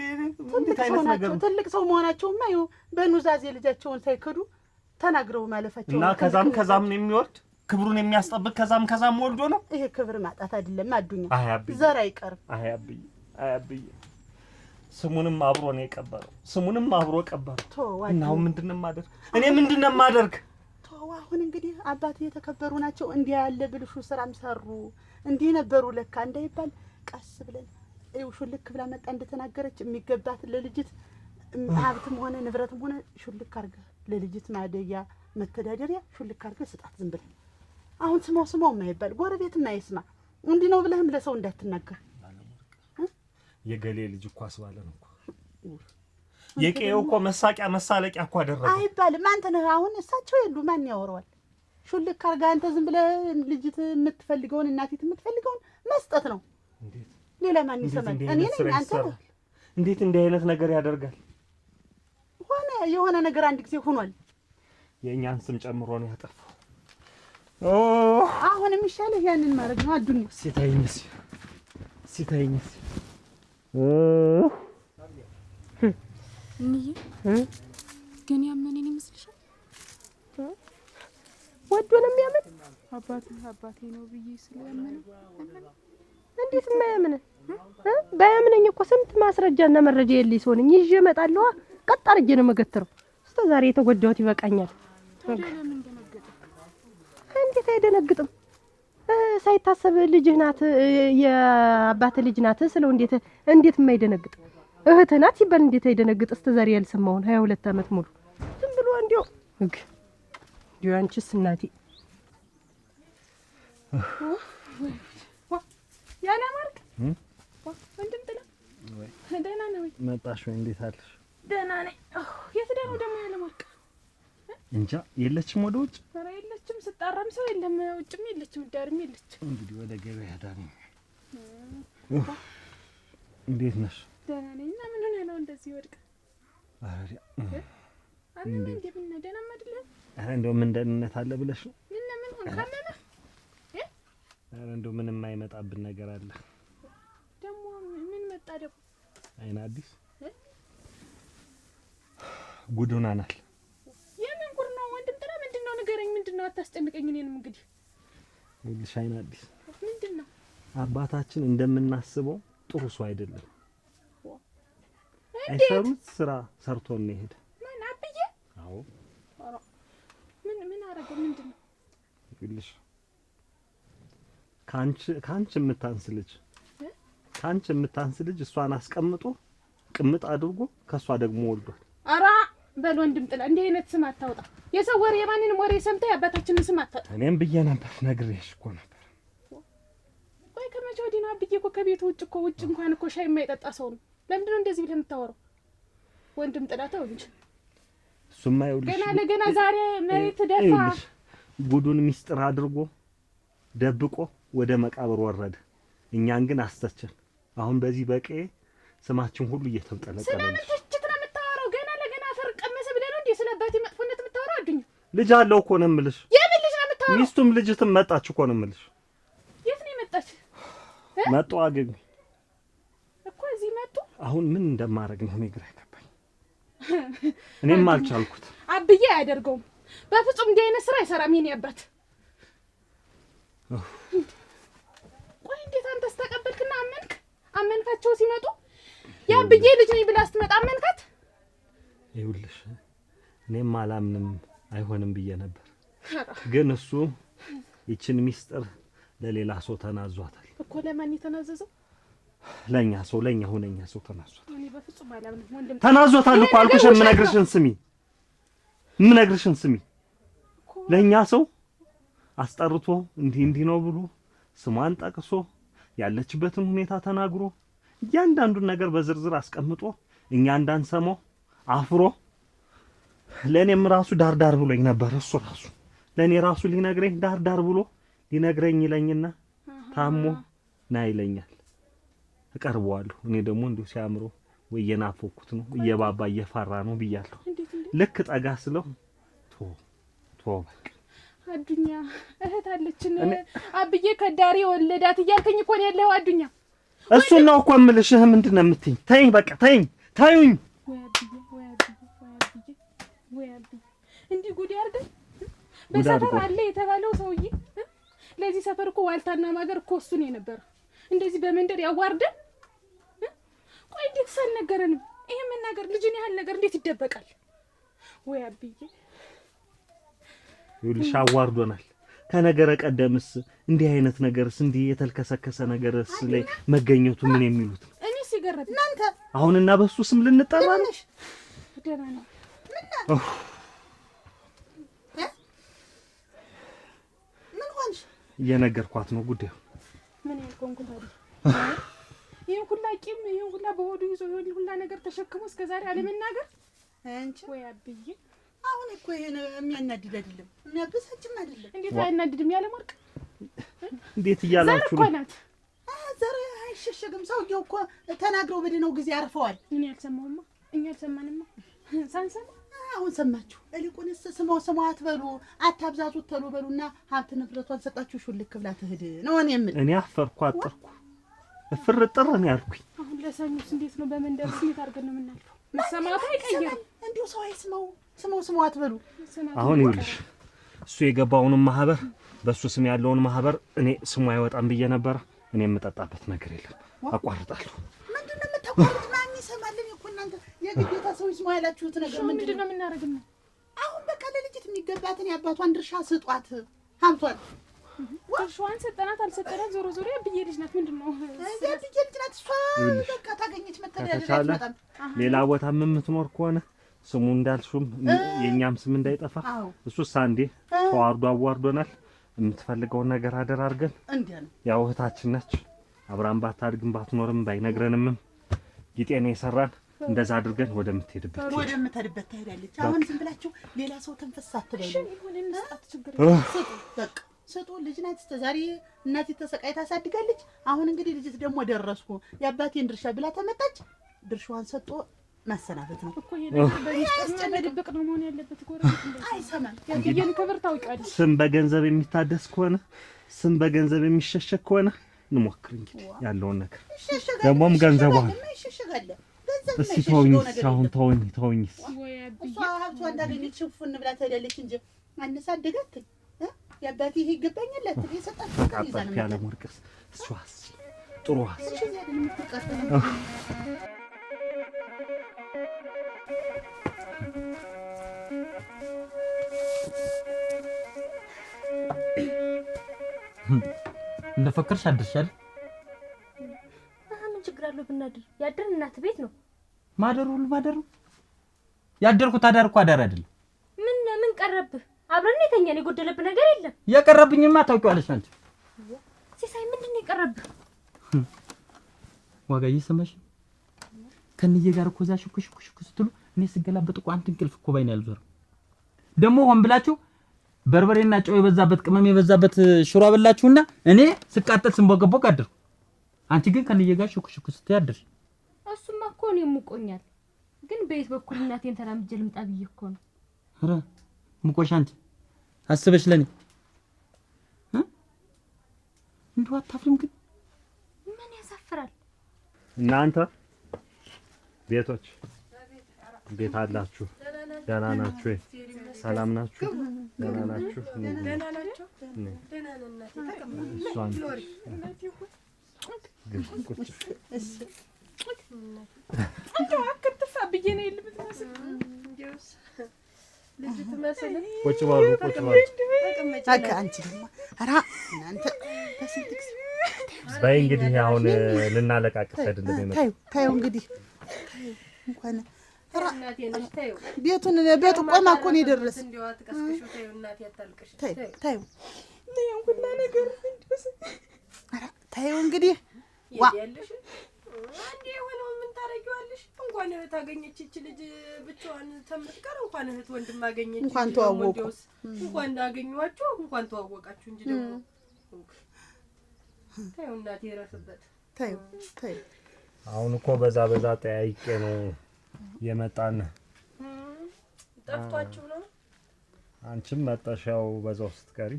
እንዴት አይነት ነገር ነው? ትልቅ ሰው መሆናቸውማ ይኸው በኑዛዜ ልጃቸውን ሳይከዱ ተናግረው ማለፋቸው እና ከዛም ነው የሚወርድ ክብሩን የሚያስጠብቅ ከዛም ወልዶ ነው። ይሄ ክብር ማጣት አይደለም አዱኛ። አያብይ ዘር አይቀርም። አያብይ ስሙንም አብሮ ነው የቀበረው። ስሙንም አብሮ ቀበረው። እና አሁን ምንድነው ማደርግ? እኔ ምንድነው ማደርግ? አሁን እንግዲህ አባቴ የተከበሩ ናቸው። እንዲህ ያለ ብልሹ ስራም ሰሩ እንዲህ ነበሩ ለካ እንዳይባል ቀስ ብለን ሹልክ ብላ መጣ እንደተናገረች የሚገባት ለልጅት ሀብትም ሆነ ንብረትም ሆነ ሹልክ አድርገህ ለልጅት ማደያ መተዳደሪያ ሹልክ አድርገህ ስጣት ዝም ብለህ። አሁን ስማው የማይባል ጎረቤትም አይስማ እንዲህ ነው ብለህም ለሰው እንዳትናገር። የገሌ ልጅ እኮ አስባለን እኮ የቄው እኮ መሳቂያ መሳለቂያ እኮ አደረገ አይባልም። አንተ ነህ አሁን እሳቸው የሉ ማን ያወራዋል? ሹልክ አድርገህ አንተ ዝም ብለህ ልጅት የምትፈልገውን እናቲት የምትፈልገውን መስጠት ነው። እንዴት ሌላ ማን ይሰማል? እኔ ነኝ አንተ ነህ። እንዴት እንዲህ አይነት ነገር ያደርጋል? የሆነ ነገር አንድ ጊዜ ሆኗል። የእኛን ስም ጨምሮ ነው ያጠፋው። አሁን የሚሻለው ያንን ማድረግ ነው አዱኛ። ሲታይኝስ እንዬ ግን ያመነኝ ይመስልሻል? ወዶ ነው የሚያምን አባቴ ነው ብዬ ስለያመነ እንዴት የማያምን ባያምነኝ እኮ ስንት ማስረጃና መረጃ የለኝ ሰው ነኝ። ይዤ እመጣለሁ። ቀጥ አድርጌ ነው የምገትረው። እስከ ዛሬ የተጎዳሁት ይበቃኛል። እንዴት አይደነግጥም? ሳይታሰብ ልጅህ ናት የአባትህ ልጅ ናት ስለው እንዴት የማይደነግጥ እህትህ ናት ይባል እንዴት አይደነግጥ? እስከ ዛሬ ያልሰማውን 22 ዓመት ሙሉ ዝም ብሎ እንዲያው አንቺስ እናቴ ያለ ማርክ ወንድም ጥላ ደህና ነህ ወይ? መጣሽ ወይ? እንዴት አለሽ? ደህና ነኝ። የት ደህና ደግሞ ያለ ማርክ እንጃ የለችም ወደ ውጭ? ኧረ የለችም። ስጣራም ሰው የለም። ውጭም የለችም፣ ዳርም የለችም። እንግዲህ ወደ ገበያ ዳር ነው። እንዴት ነሽ? ደህና ነኝ። እና ምን ሆነህ ነው እንደዚህ ወድቀህ? አረ አምን እንዴ ምን ደህናም አይደለም። አረ እንደው ምን ደህንነት አለ ብለሽ ነው? ምን ሆነ ካመመህ? አረ እንደው ምንም አይመጣብን ነገር አለ ደግሞ። ምን መጣ ደግሞ? አይና አዲስ ጉዱናናል። የምን ጉድ ነው ወንድም ጥላ? ምንድነው ንገረኝ። ምንድነው? አታስጨንቀኝ። እኔንም እንግዲህ ይልሽ አይና አዲስ ምንድነው? አባታችን እንደምናስበው ጥሩ ሰው አይደለም። አይሰሩት ስራ ሰርቶ ነው ይሄድ። ማን አብዬ? አዎ። ምን አረገ? ምንድነው? ይልሽ ካንቺ የምታንስ ልጅ እሷን አስቀምጦ ቅምጥ አድርጎ ከሷ ደግሞ ወልዷል። አራ በል ወንድም ጥላ እንዲህ አይነት ስም አታውጣ። የሰው ወሬ የማንንም ወሬ ሰምተህ የአባታችንን ስም አታውጣ። እኔም ብዬ ነበር፣ ነግሬሽ እኮ ነበር። ቆይ ከመቼ ወዲህ ነው አብዬ እኮ ከቤቱ ውጭ እንኳን እኮ ሻይ የማይጠጣ ሰው ነው። ለምንድን ነው እንደዚህ ብለህ የምታወራው? ወንድም ጥላ ተው እንጂ። እሱማ ይኸውልሽ ገና ለገና ዛሬ መሬት ደፋ። ጉዱን ሚስጥር አድርጎ ደብቆ ወደ መቃብር ወረደ። እኛን ግን አስተቸን። አሁን በዚህ በቄ ስማችን ሁሉ እየተንጠለጠለ ስለምን ትችት ነው የምታወራው? ገና ለገና አፈር ቀመሰ ብለህ ነው እንዴ ስለ አባቴ መጥፎነት የምታወራው? አዱኛ ልጅ አለው እኮ ነው የምልሽ። የምን ልጅ ነው የምታወራው? ሚስቱም ልጅትም መጣች እኮ ነው የምልሽ። የት ነው የመጣች? መጡ አገኙ እኮ እዚህ መጡ። አሁን ምን እንደማደርግ ነው እኔ ግራ ይገባኝ። እኔም አልቻልኩት። አብዬ አያደርገውም በፍጹም። እንዲህ አይነት ስራ አይሰራም የኔ አባት። ቆይ እንዴት አንተስ ተቀበልክና አመንካቸው ሲመጡ? የአብዬ ልጅ ነኝ ብላ ስትመጣ አመንካት? ይኸውልሽ እኔም አላምንም አይሆንም ብዬ ነበር፣ ግን እሱ ይችን ሚስጥር ለሌላ ሰው ተናዟታል እኮ። ለማን የተናዘዘው? ለኛ ሁነኛ ሰው ተናዟታል። እኔ በፍጹም አላምንም ወንድም። ተናዟታል እኮ አልኩሽ። የምነግርሽን ስሚ ለኛ ሰው አስጠርቶ እንዲህ ነው ብሎ ስሟን ጠቅሶ ያለችበትን ሁኔታ ተናግሮ እያንዳንዱን ነገር በዝርዝር አስቀምጦ እኛ እንዳንሰማው አፍሮ ለእኔም ራሱ ዳር ብሎኝ ነበር። እሱ ራሱ ለእኔ ራሱ ሊነግረኝ ዳር ብሎ ሊነግረኝ ይለኝና ታሞ ና ይለኛል። እቀርበዋለሁ። እኔ ደግሞ እንዲሁ ሲያምሮ ወይ የናፈኩት ነው እየባባ እየፈራ ነው ብያለሁ። ልክ ጠጋ ስለው ቶ በቃ አዱኛ እህት አለችን አብዬ ከዳሪ ወለዳት እያልከኝ እኮ ነው ያለው አዱኛ። እሱን ነው እኮ የምልሽ። ምንድን ነው የምትይኝ? ተይኝ በቃ ታዩኝ። ወይ አብዬ እንዲህ ጉድ ያርገን። በሰፈር አለ የተባለው ሰውዬ ለዚህ ሰፈር እኮ ዋልታና ማገር እኮ እሱ ነው የነበረ። እንደዚህ በመንደር ያዋርደን። ቆይ እንዴት ሳልነገረንም ይሄ መናገር ልጅን ያህል ነገር እንዴት ይደበቃል? ወይ አብዬ ይኸውልሽ አዋርዶናል። ከነገረ ቀደምስ እንዲህ አይነት ነገርስ እንዲህ የተልከሰከሰ ነገርስ ላይ መገኘቱ ምን የሚሉት ነው? እኔ ሲገረም እናንተ አሁንና በሱ ስም ልንጠራ ነው? ደህና ነው ምን ሆንሽ? እየነገርኳት ነው ጉዳዩ። ምን ያልኩንኩ ታዲያ ይሄን ሁላ ቂም ይሄን ሁላ በሆዱ ይዞ ይሄን ሁላ ነገር ተሸክሞ እስከዛሬ አለመናገር አንቺ ወይ አብዬ አሁን እኮ ይሄ የሚያናድድ አይደለም፣ የሚያበሳጭም አይደለም። እንዴት አያናድድም? ያለ ማርቅ እንዴት እያላችሁ ነው? ናት ዘር አይሸሸግም። ሰውዬው እኮ ተናግረው በድነው ጊዜ አርፈዋል። እኔ ያልሰማውማ እኛ ያልሰማንማ ሳንሰማ አሁን ሰማችሁ። እልቁንስ ስማው አትበሉ፣ አታብዛዙት ተሉ በሉና ሀብት ንብረቷን ሰጣችሁ ሹልክ ብላ ትሄድ ነው እኔ የምልህ። እኔ አፈርኩ አጠርኩ ፍርጥር ነው ያልኩኝ። አሁን ለሰኞስ እንዴት ነው በመንደር ስሜት አድርገን ነው የምናልፈው? መሰማቱ አይቀየርም። እንዲሁ ሰው ስማው አትበሉ። አሁን ይኸውልሽ እሱ የገባውንም ማህበር በሱ ስም ያለውን ማህበር እኔ ስሙ አይወጣም ብዬ ነበር። እኔ የምጠጣበት ነገር የለም፣ አቋርጣለሁ። ምንድነው የምታቋርጡት? ማን ይሰማልን እኮ እናንተ የግዴታ ሰው ይስማ ያላችሁት ነገር ምንድነው የምናደርገው? አሁን በቃ ለልጅት የሚገባትን የአባቷን ድርሻ ስጧት። ሀብቷን ድርሻዋን ሰጠናት አልሰጠናት ዞሮ ዞሮ የብዬ ልጅ ናት። ምንድነው የብዬ ልጅ ናት። እሷ በቃ ታገኘች ከተቻለ ሌላ ቦታም የምትኖር ከሆነ ስሙ እንዳልሹም የኛም ስም እንዳይጠፋ እሱስ አንዴ ተዋርዶ አዋርዶናል። የምትፈልገውን ነገር አደር አድርገን ያው እህታችን ነች። አብራን ባታድግም ባትኖርም ባይነግረንም ጊጤን የሰራን እንደዛ አድርገን ወደምትሄድበት ትሄዳለች። አሁን ዝም ብላችሁ ሌላ ሰው ተንፈስ አትበሉ። በቃ ስጡ። ልጅ ናት። እስከ ዛሬ እናቴ ተሰቃይታ ታሳድጋለች። አሁን እንግዲህ ልጅት ደግሞ ደረስኩ የአባቴን ድርሻ ብላ ተመጣች። ድርሻዋን ሰጥቶ ማሰናበት ነው እኮ። ይሄ ነገር በሚስጥር ነው መሆን ያለበት። ጎረቤት አይሰማም። ያንተን ክብር ታውቂዋለሽ። ስም በገንዘብ የሚታደስ ከሆነ ስም በገንዘብ የሚሸሸግ ከሆነ እንሞክር እንግዲህ ያለውን ነገር። ደግሞም ገንዘቧ እስኪ ተወኝ። እሷ ሀብቷ እንዳገኘች ሽፉን ብላ ትሄዳለች እንጂ አነሳደጋት የአባቴ ይሄ ይገባኛል አትል የሰጣት ነገር ይዛል ያለ ወርቅስ እሷስ ጥሩዋስ እንደፈከርሽ አድርሻል። ምን ችግር አለው ብናድር? ያደርን እናት ቤት ነው ማደሩ ሁሉ ማደሩ። ያደርኩት አዳር እኮ አዳር አይደለም። ምን ቀረብህ? አብረን የተኛን የጎደለብህ ነገር የለም። የቀረብኝማ ታውቂዋለሽ አንቺ። ሲሳይ ምንድነው የቀረብህ? ዋጋ እየሰማሽ ከንዬ ጋር እኮ እዛ ሽኩሽ ስትሉ እኔ ስገላበጥ እኮ አንድ እንቅልፍ እኮ ባይን ያልዞር። ደግሞ ሆን ብላችሁ በርበሬና ጨው የበዛበት ቅመም የበዛበት ሽሮ አበላችሁና እኔ ስቃጠል ስንቦገቦግ አድር። አንቺ ግን ከንዬ ጋር ሽኩሽ ስትያድር። እሱማ እኮ ነው ሙቆኛል። ግን በየት በኩል እናቴን ተራምጄ ልምጣ ብዬ እኮ ነው። አረ ሙቆሽ አንቺ አስበሽ ለኔ እንደው አታፍሪም? ግን ምን ያሳፍራል? እናንተ ቤቶች ቤት አላችሁ? ደህና ናችሁ? ሰላም ናችሁ? ደህና ናችሁ? ደህና ናችሁ? ደህና ነን። እሷን እንደው አከተፋ ብዬ ነው የልብትመስል ልጅ ትመስል ቁጭ በሉ። አካ አንቺ ደግሞ አራ እናንተ በስንትክስ በይ እንግዲህ አሁን ልናለቃቅስ አይደለም የመጣው። ታዩ እንግዲህ እንኳን እናቴ ነሽ። ቤቱ ቆማ እኮ ነው የደረሰ። እንደው አትቀስቅሹ። ታዩ እናቴ አታልቅሽ። ታዩ ነው ሁላ ነገር እንደስ አራ ታዩ እንግዲህ ዋ ያለሽ አንዴ የሆነው ምን ታረጊዋለሽ? እንኳን ታገኘች እቺ ልጅ ብቻዋን ተምትቀር እንኳን እህት ወንድም አገኘች እንኳን ተዋወቁ እንኳን አገኘዋችሁ እንኳን ተዋወቃችሁ እንጂ ደግሞ ታዩ እናቴ ረፍበት ታዩ ታዩ አሁን እኮ በዛ ጠያይቄ ነው የመጣን ጠፍቷችሁ ነው አንቺም መጣሻው በዛው ስትቀሪ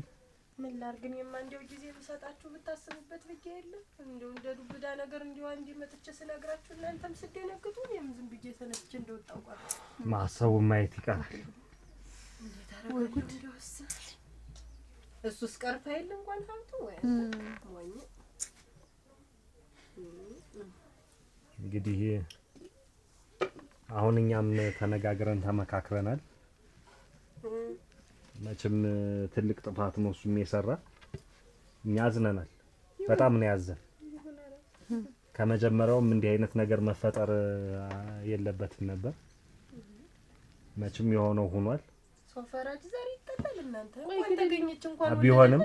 ምን ላርግን የማንዴው ጊዜ ብሰጣችሁ ብታስቡበት ብዬ የለም እንደው እንደ ዱብዳ ነገር እንዲው አንዴ መጥቼ ስነግራችሁ እናንተም ስደነግጡ እኔም ዝም ብዬ ተነስቼ እንደወጣው ቋት ማሰቡ ማየት ይቀራል እንዴት አረጋጉት እንደውስ እሱስ ቀርታ የለ እንኳን ሀብቱ ወይ ሞኝ እንግዲህ አሁን እኛም ተነጋግረን ተመካክረናል መቼም ትልቅ ጥፋት ነው እሱም የሰራ እኛ አዝነናል በጣም ነው ያዘን ከመጀመሪያውም እንዲህ አይነት ነገር መፈጠር የለበትም ነበር መቼም የሆነው ሆኗል ሶፈራጅ ዛሬ ይጠላል እናንተ እንኳን ተገኘች እንኳን ቢሆንም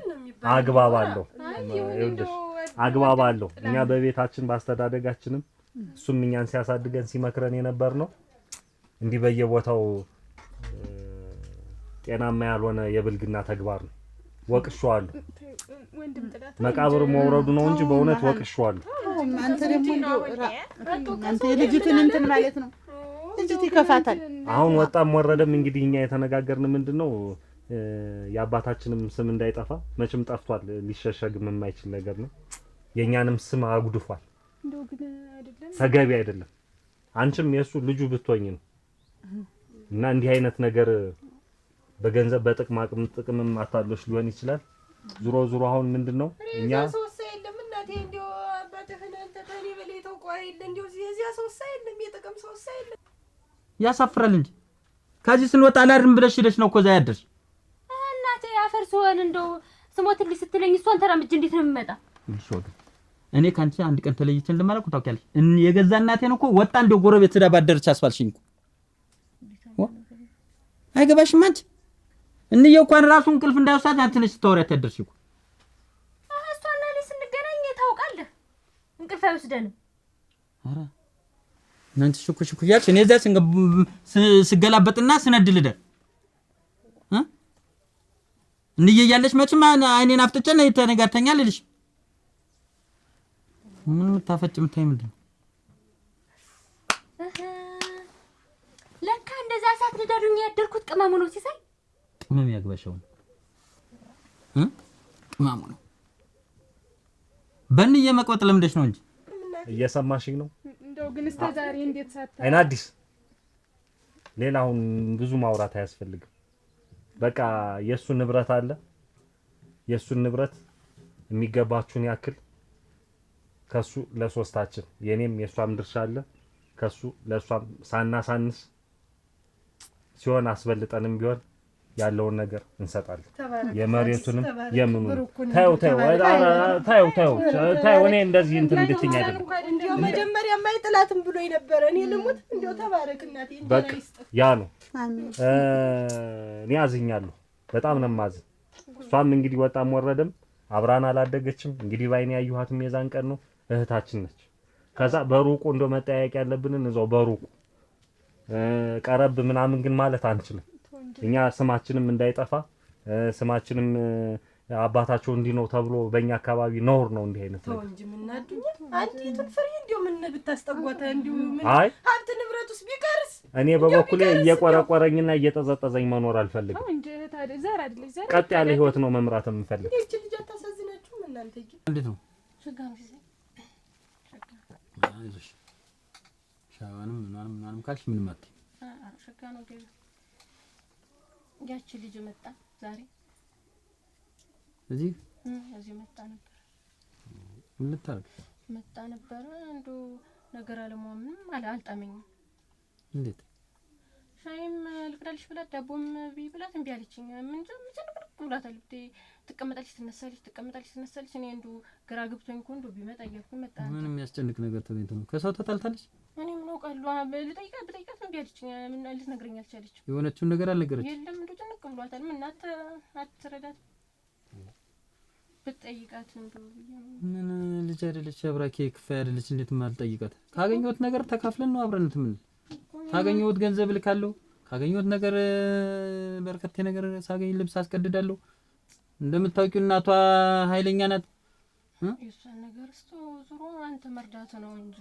አግባባለሁ አግባባለሁ እኛ በቤታችን ባስተዳደጋችንም እሱም እኛን ሲያሳድገን ሲመክረን የነበር ነው እንዲህ በየቦታው ጤናማ ያልሆነ የብልግና ተግባር ነው ወቅሽዋለሁ ወንድም ጥላት መቃብር መውረዱ ነው እንጂ በእውነት ወቅሽዋለሁ አንተ ደግሞ አንተ ልጅትን እንትን ማለት ነው ልጅት ይከፋታል አሁን ወጣም ወረደም እንግዲህ እኛ የተነጋገርን ምንድነው የአባታችንም ስም እንዳይጠፋ መቼም ጠፍቷል ሊሸሸግም የማይችል ነገር ነው የኛንም ስም አጉድፏል እንደው ግን አይደለም ተገቢ አይደለም አንቺም የሱ ልጁ ብትወኝ ነው እና እንዲህ አይነት ነገር በገንዘብ በጥቅምም አታሎሽ ሊሆን ይችላል ዙሮ አሁን ምንድነው እኛ ሶስት አይደለም እናቴ እንደው አባትህን አንተ ከኔ በላይ ተቆይ አይደል እንደው እዚያ ሶስት አይደለም የጥቅም ሶስት አይደለም ያሳፍራል እንጂ ከዚህ ስንወጣ አላድርም ብለሽ ሄደሽ ነው እኮ እዛ ያደርሽ እናቴ አፈርሶን እንደው ስሞትልኝ ስትለኝ እሷን ተራምጅ እንዴት ነው የምመጣ ይሾድ እኔ ካንቺ አንድ ቀን ተለይቼ እንደማላውቅ ታውቂያለሽ የገዛ እናቴን እኮ ወጣ እንደው ጎረቤት ዳ ባደረች አስፋልሽኝ እኮ አይገባሽም አንቺ እንዬ እንኳን ራሱ እንቅልፍ እንዳይወስዳት አንቺ ነሽ ስታወሪያት ያደርሽ እኮ እሷና እኔ ስንገናኝ ታውቃለህ እንቅልፍ አይወስደንም አረ እናንተ ሽኩ ያልሽ እኔ እዛ ስገላበጥና ስነድልደ እንዬ ያለሽ መቼም አይኔን አፍጥጬ ነው ተነጋርተኛል ልልሽ ምን ታፈጭም ታይ ምንድነው ለካ እንደዛ ሰዓት ልደሩኝ ያደርኩት ቅመሙ ነው ሲሳይ ቅመም ያግባሽው ቅመሙ ነው በእንዬ መቅበጥ ለምደሽ ነው እንጂ እየሰማሽኝ ነው እንደው ግን እስከ ዛሬ እንዴት ሳታ አይና አዲስ ሌላውን ብዙ ማውራት አያስፈልግም በቃ የሱ ንብረት አለ የሱ ንብረት የሚገባችሁን ያክል ከሱ ለሶስታችን የኔም የሷም ድርሻ አለ ከሱ ለሷም ሳናሳንስ ሲሆን አስበልጠንም ቢሆን ያለውን ነገር እንሰጣለን የመሬቱንም የምኑ ታዩ እኔ እንደዚህ እንትን እንድትኛ አይደለም እንደው መጀመሪያ ማይጥላትም ብሎ ነበር እኔ ልሙት እንደው ተባረክ እናቴ በቃ ያ ነው እኔ አዝኛለሁ በጣም ነው ማዝን እሷም እንግዲህ ወጣም ወረደም አብራን አላደገችም እንግዲህ ባይኔ ያዩሃትም የዛን ቀን ነው እህታችን ነች ከዛ በሩቁ እንደው መጠያየቅ ያለብንን እዛው በሩቁ ቀረብ ምናምን ግን ማለት አንችልም እኛ ስማችንም እንዳይጠፋ ስማችንም አባታቸው እንዲህ ነው ተብሎ በእኛ አካባቢ ነውር ነው እንዲህ አይነት ነው እንጂ ምናዱኛ አንዲት ፍሬ እንደው ምን ብታስጠጓታ እንደው ምን ሀብት ንብረቱስ ቢቀርስ እኔ በበኩሌ እየቆረቆረኝና እየተዘጠዘኝ መኖር አልፈልግም እንዴ ታዲያ ዘር አይደል ዘር ቀጥ ያለ ህይወት ነው መምራት የምፈልግ እቺ ልጅ አታሳዝናችሁ እናንተ ይሄ እንዴት ነው ሽጋም ሲሳይ አይዞሽ ሻዋንም ምናምን ካልሽ ምን ማለት ሽጋ ነው ገና ያቺ ልጅ መጣ ዛሬ እዚህ መጣ ነበር ምን ልታርግ መጣ ነበር አንዱ ነገር አለማምንም አልጣመኝም እንዴት ሻይም ልቅዳልሽ ብላ ዳቦም ቢብላት እንቢ አለችኝ ምን ጀምር ብላታል ትቀመጣለች ትነሳለች እኔ አንዱ ግራ ገብቶኝ እኮ እንደው ቢመጣ እያልኩኝ መጣ ምንም የሚያስጨንቅ ነገር ተገኝቶ ነው ከሰው ተጣልታለች እኔ ምን አውቃለሁ ብጠይቃት እንቢ አለችኝ ምን ልትነግረኝ አልቻለችም የሆነችውን ነገር አልነገረች የለም እንደው ጭንቅ ብሏታል ምን አትረዳት ብትጠይቃት እንደው ምን ልጅ አይደለች አብራኬ ክፋይ አይደለች እንዴት ማልጠይቃት? ካገኘሁት ነገር ተካፍለን ነው አብረን እንትን ካገኘሁት ገንዘብ ልካለሁ። ካገኘሁት ነገር በርከቴ ነገር ሳገኝ ልብስ አስቀድዳለሁ። እንደምታውቂው እናቷ ኃይለኛ ናት። የእሷን ነገር እስቶ ዙሮ አንተ መርዳት ነው እንጂ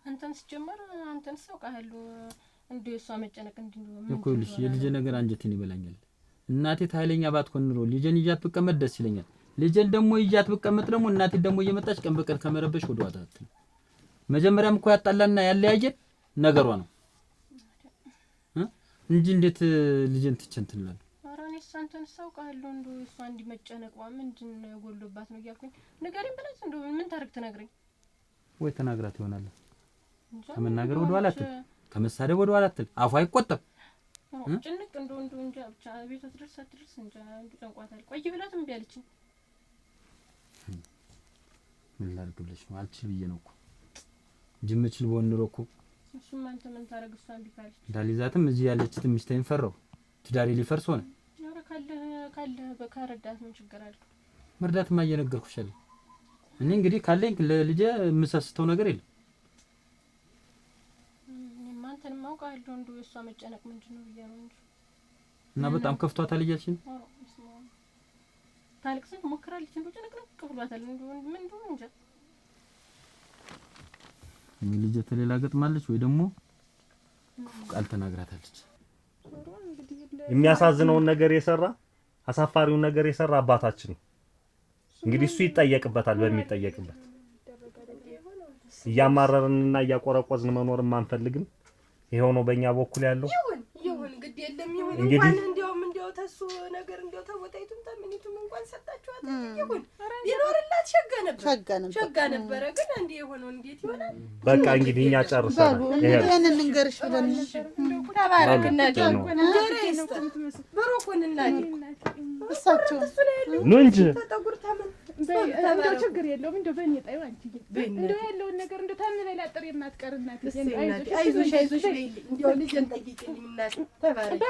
አንተን ሲጀመር አንተን ሳውቃለሁ እንዴ እሷ መጨነቅ እንዴ ነው ምን እኮ ልጅ የልጅ ነገር አንጀቴን ይበላኛል። እናቴ ኃይለኛ ባትሆን ኑሮ ልጄን ይዣት ብቀመጥ ደስ ይለኛል። ልጄን ደግሞ ይዣት ብቀመጥ ደግሞ እናቴ ደግሞ እየመጣች ቀን በቀን ከመረበሽ ወደ ዋታ አትል። መጀመሪያም እኮ ያጣላና ያለያየን ነገሯ ነው እንጂ እንዴት ልጄን ትችንትላል? ኧረ እኔስ አንተን ሳውቃለሁ እንዴ እሷ እንዲመጨነቅዋ ምንድን ነው የጎሎባት ነው እያልኩኝ ንገሪኝ ብለሽ እንዴ ምን ታርክ ትነግረኝ ወይ ተናግራት ይሆናል። ከመናገር ወደ ኋላ አትል፣ ከመሳደብ ወደ ኋላ አትል። አፏ አይቆጠብ ጭንቅ እንደው እንጃ ብቻ ቤቷ ድረስ አትድረስ እንጃ እንደው ጨንቋታል። ቆይ ብላት እምቢ አለችኝ። ምን ላድርግ ብለሽ ነው? አልችል ብዬ ነው እኮ ጅምችል በሆን ኑሮ እኮ እሱም አንተ ምን ታረግ እሷን ቢካለች ዳሊዛትም እዚህ ያለችት ሚስቴን ፈራው ትዳሬ ሊፈርስ ሆነ። ኧረ ካለ በካረዳት ምን ችግር አለ? መርዳትማ እየነገርኩሽ አይደል? እኔ እንግዲህ ካለኝ ለልጄ የምሰስተው ነገር የለም። እኔማ አንተንም አውቃለሁ እንደው የእሷ መጨነቅ ምንድን ነው ብዬሽ ነው እንጂ እና በጣም ከፍቷታል እያልሽኝ ታልቅስ ሞክራለች እንደው ጨነቅነቅ ብሏታል እንደው ምን እንደው እንጃ ልጄ ተሌላ ገጥማለች ወይ ደግሞ ቃል ተናግራታለች። የሚያሳዝነውን ነገር የሰራ አሳፋሪውን ነገር የሰራ አባታችን ነው። እንግዲህ እሱ ይጠየቅበታል። በሚጠየቅበት እያማረርንና እያቆረቆዝን መኖርም አንፈልግም። ይሄው ነው በእኛ በኩል ያለው። ይሁን ግድ የለም ይሁን እንግዲህ እንዲያው ተሱ ነገር እንዲያው ተወጣይቱም ታምኒቱም እንኳን ሰጣችኋት ይሁን ቢኖርላት ሸጋ ነበረ ግን እንዴ የሆነው እንዴት ይሆናል? በቃ እንግዲህ እኛ ጨርሰናል። ይሄን እንንገርሽ ብለን ተባረክና በሮኮንና እሳቸው ኑ እንጂ እንደው ችግር የለውም። እንደው በእኔ ጣዩ አንቺ እንደው ያለውን ነገር እንደው ታምበላጥር የማትቀር እናት አይዞሽ እንደው ልጅን ጠይቂኝ እናት ተባረክ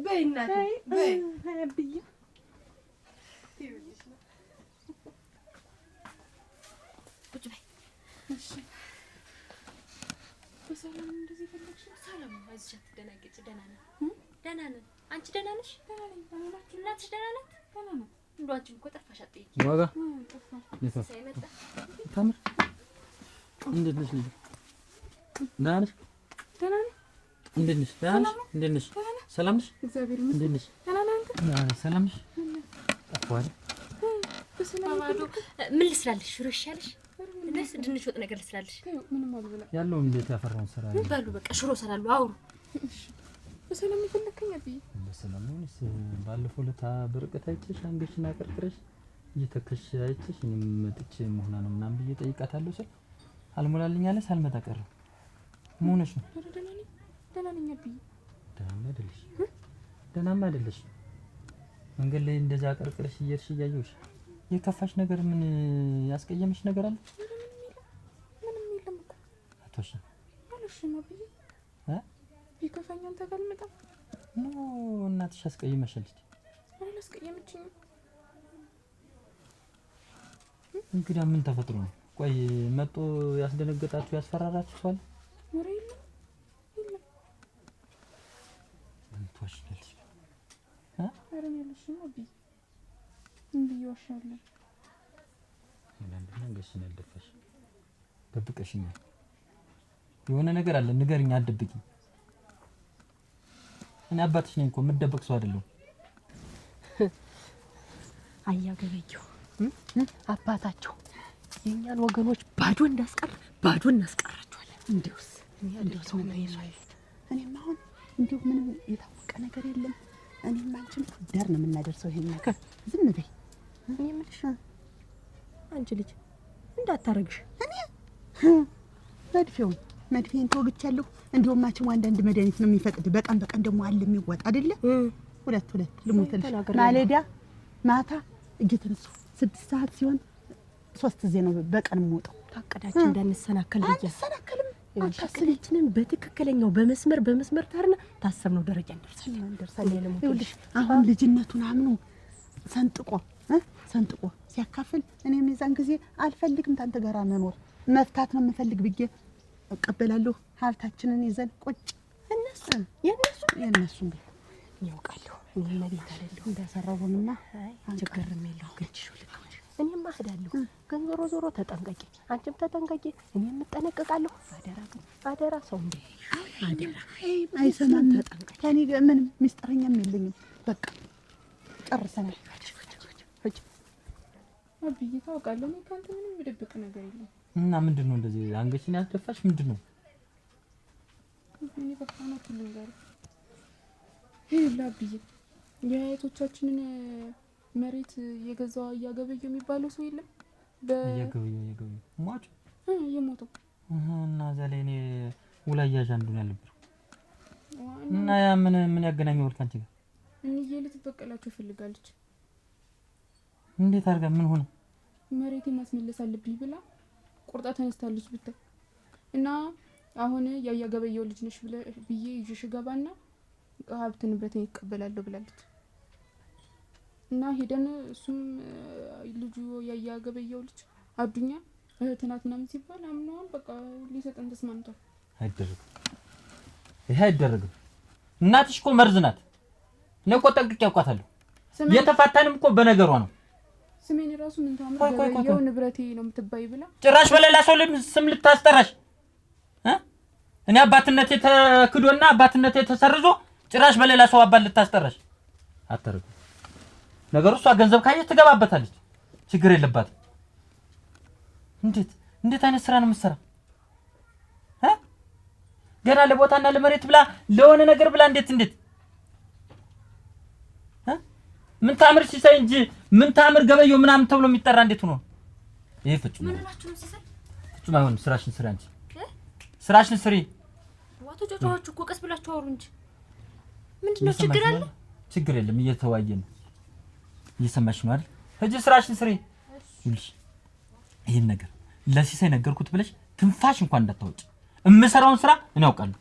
በይ እናት በይ ብዬ ቁጭ በይ እሺ በሰላም እንደዚህ ፈለግሽ? ሰላም አይዞሽ አትደናገጪ። ደህና ነን። አንቺ ደህና ነሽ? እናትሽ ደህና ናት? ደህና ናት። እንደው አንቺም እኮ ጠፋሽ አትጠይቂ። ዋጋ ታምር እንዴት ነሽ ልጅ? ደህና ነሽ? ደህና ነኝ። እንዴት ነሽ? ደህና ነሽ? እንዴት ነሽ? ሰላም ነሽ? እግዚአብሔር ይመስገን። እንዴት ነሽ? ደህና ነህ አንተ? ሰላም ነሽ? ጠፋሽ? ምን ልስራልሽ? ሽሮ ይሻልሽ? እነስ ድንች ወጥ ነገር ልስራልሽ? ምንም አልበላ ያለው እንዴት ያፈራውን ስራ ነው። በሉ በቃ ሽሮ እሰራለሁ። አውሩ። በሰላም ይፈልከኝ አብይ በሰላም ነው። ባለፈው ለታ በርቀት አይቼሽ አንገሽና ቀርቅረሽ እየተከሽ አይቼሽ እኔም መጥቼ መሆና ነው ምናምን ብዬ ጠይቃታለሁ ስል አልሞላልኝ አለ ሳልመጣ ቀረ። ምን ሆነሽ ነው? ደህና ነኝ አብይ። ደህና አይደለሽ? ደህናማ አይደለሽ። መንገድ ላይ እንደዛ ቀርቅረሽ እየሄድሽ እያየሁሽ የከፋሽ ነገር ምን ያስቀየምሽ ነገር አለ? ምንም የለም እኮ አቶሽ አልሽኝ አብይ ቢከፋኝ አንተ ጋር ልመጣ ነው። እናትሽ አስቀይመሻለች? አላስቀየመችኝም። እንግዲህ ምን ተፈጥሮ ነው? ቆይ መጥቶ ያስደነገጣችሁ ያስፈራራችሁ ሰው አለ? ኧረ የለም ትዋሽኛለሽ። ኧረ እኔ አልሽኝ አብይ ምን ብዬሽ ዋሻለሁ? ለምንድነው አንገሽን ያልደፋሽ? ደብቀሽኛል። የሆነ ነገር አለ ንገሪኝ፣ አትደብቂኝ። እኔ አባትሽ ነኝ እኮ የምደበቅ ሰው አይደለሁም። አያገበየው አባታቸው የኛን ወገኖች ባዶ እናስቀራቸዋለን። እንዲያውስ ምን ይይዟል? እኔም አሁን እንዲሁ ምንም የታወቀ ነገር የለም። እኔም አንቺም ዳር ነው የምናደርሰው ይሄን ነገር። ዝም በይ። እኔ የምልሽ አንቺ ልጅ እንዳታረግሽ እኔ መድፌን ተወግቻለሁ። እንዲሁም ማችም አንዳንድ መድኃኒት ነው የሚፈቅድ። በቀን ደግሞ አለ የሚወጣ አይደለ? ሁለት ልሞትልሽ። ማለዳ ማታ እየተነሱ 6 ሰዓት ሲሆን 3 ጊዜ ነው በቀን የምወጣው። ታቀዳችን እንዳንሰናከል ብቻ አንሰናከልም። አካስለችንን በትክክለኛው በመስመር ታርና ታሰብነው ደረጃ እንደርሳለን። ይኸውልሽ አሁን ልጅነቱን አምኖ ሰንጥቆ ሲያካፍል እኔም የዛን ጊዜ አልፈልግም ታንተ ጋር መኖር መፍታት ነው የምፈልግ ብዬ እቀበላለሁ። ሀብታችንን ይዘን ቁጭ የነሱ ያውቃለሁ እኔ ለቤት አይደለሁ እንዳሰራሁምና ችግርም የለው ግጭሽ ልክ እኔም አህዳለሁ። ግን ዞሮ ተጠንቀቂ፣ አንቺም ተጠንቀቂ፣ እኔም እጠነቀቃለሁ። አደራ ሰው እንደ አደራ አይሰማም። ተጠንቀቂ። ከኔ ምንም ሚስጥረኛም የለኝም። በቃ ጨርሰናል። አብዬ ታውቃለህ፣ እኔ ካንተ ምንም የምደብቅ ነገር የለም። እና ምንድነው እንደዚህ አንገሽን ያስደፋሽ? ምንድነው? እኔ በቃ ነው ነገር ይሄ አብዬ የአያቶቻችንን መሬት የገዛው እያገበየው የሚባለው ሰው የለም እያገበየው ሟች የሞተው እና ዘለ እኔ ውላያዣ እንደሆነ ያለብር እና ያ ምን ያገናኘው ወርቅ አንቺ ጋር እንዬ ልትበቀላቸው ፈልጋለች። እንዴት አድርጋ ምን ሆነ? መሬቴን ማስመለስ አለብኝ ብላ ቁርጣ ተነስታለች ብታይ እና አሁን ያያገበየው ልጅ ነሽ ብዬ ይዤሽ ገባና ሀብት ንብረቴን ይቀበላለሁ ብላለች። እና ሄደን እሱም ልጁ ያያገበየው ልጅ አዱኛ እህት ናት ምናምን ሲባል አምነዋል። በቃ ሊሰጠን ተስማምቷል። አይደረግም፣ ይሄ አይደረግም። እናትሽ እኮ መርዝ ናት። እኔ እኮ ጠንቅቄ አውቃታለሁ። የተፋታንም እኮ በነገሯ ነው። ስሜን ራሱ ምን ታምር ያው ንብረቴ ነው የምትባይ ብላ ጭራሽ በሌላ ሰው ስም ልታስጠራሽ እኔ አባትነቴ ተክዶና አባትነቴ ተሰርዞ ጭራሽ በሌላ ሰው አባት ልታስጠራሽ አታረጉ። ነገሩ እሷ ገንዘብ ካየች ትገባበታለች፣ ችግር የለባትም። እንዴት አይነት ስራ ነው የምትሰራ? ገና ለቦታና ለመሬት ብላ ለሆነ ነገር ብላ እንዴት ምን ታምር ሲሳይ እንጂ ምን ታምር ገበየው ምናምን ተብሎ የሚጠራ እንዴት ሆኖ ይሄ ፍጹም ምን ናችሁ ሲሳይ? ፍጹም አይሆንም። ስራሽን ስሪ አንቺ ስራሽን ስሪ። ዋቶ ጆጆዎች እኮ ቀስ ብላችሁ አውሩ እንጂ ምንድነው ችግር አለ? ችግር የለም፣ እየተዋየን ነው። እየሰማሽ ነው አይደል? ሂጂ ስራሽን ስሪ። ይልሽ ይሄን ነገር ለሲሳይ ነገርኩት ብለሽ ትንፋሽ እንኳን እንዳታወጪ። እምሰራውን ስራ እኔ አውቃለሁ።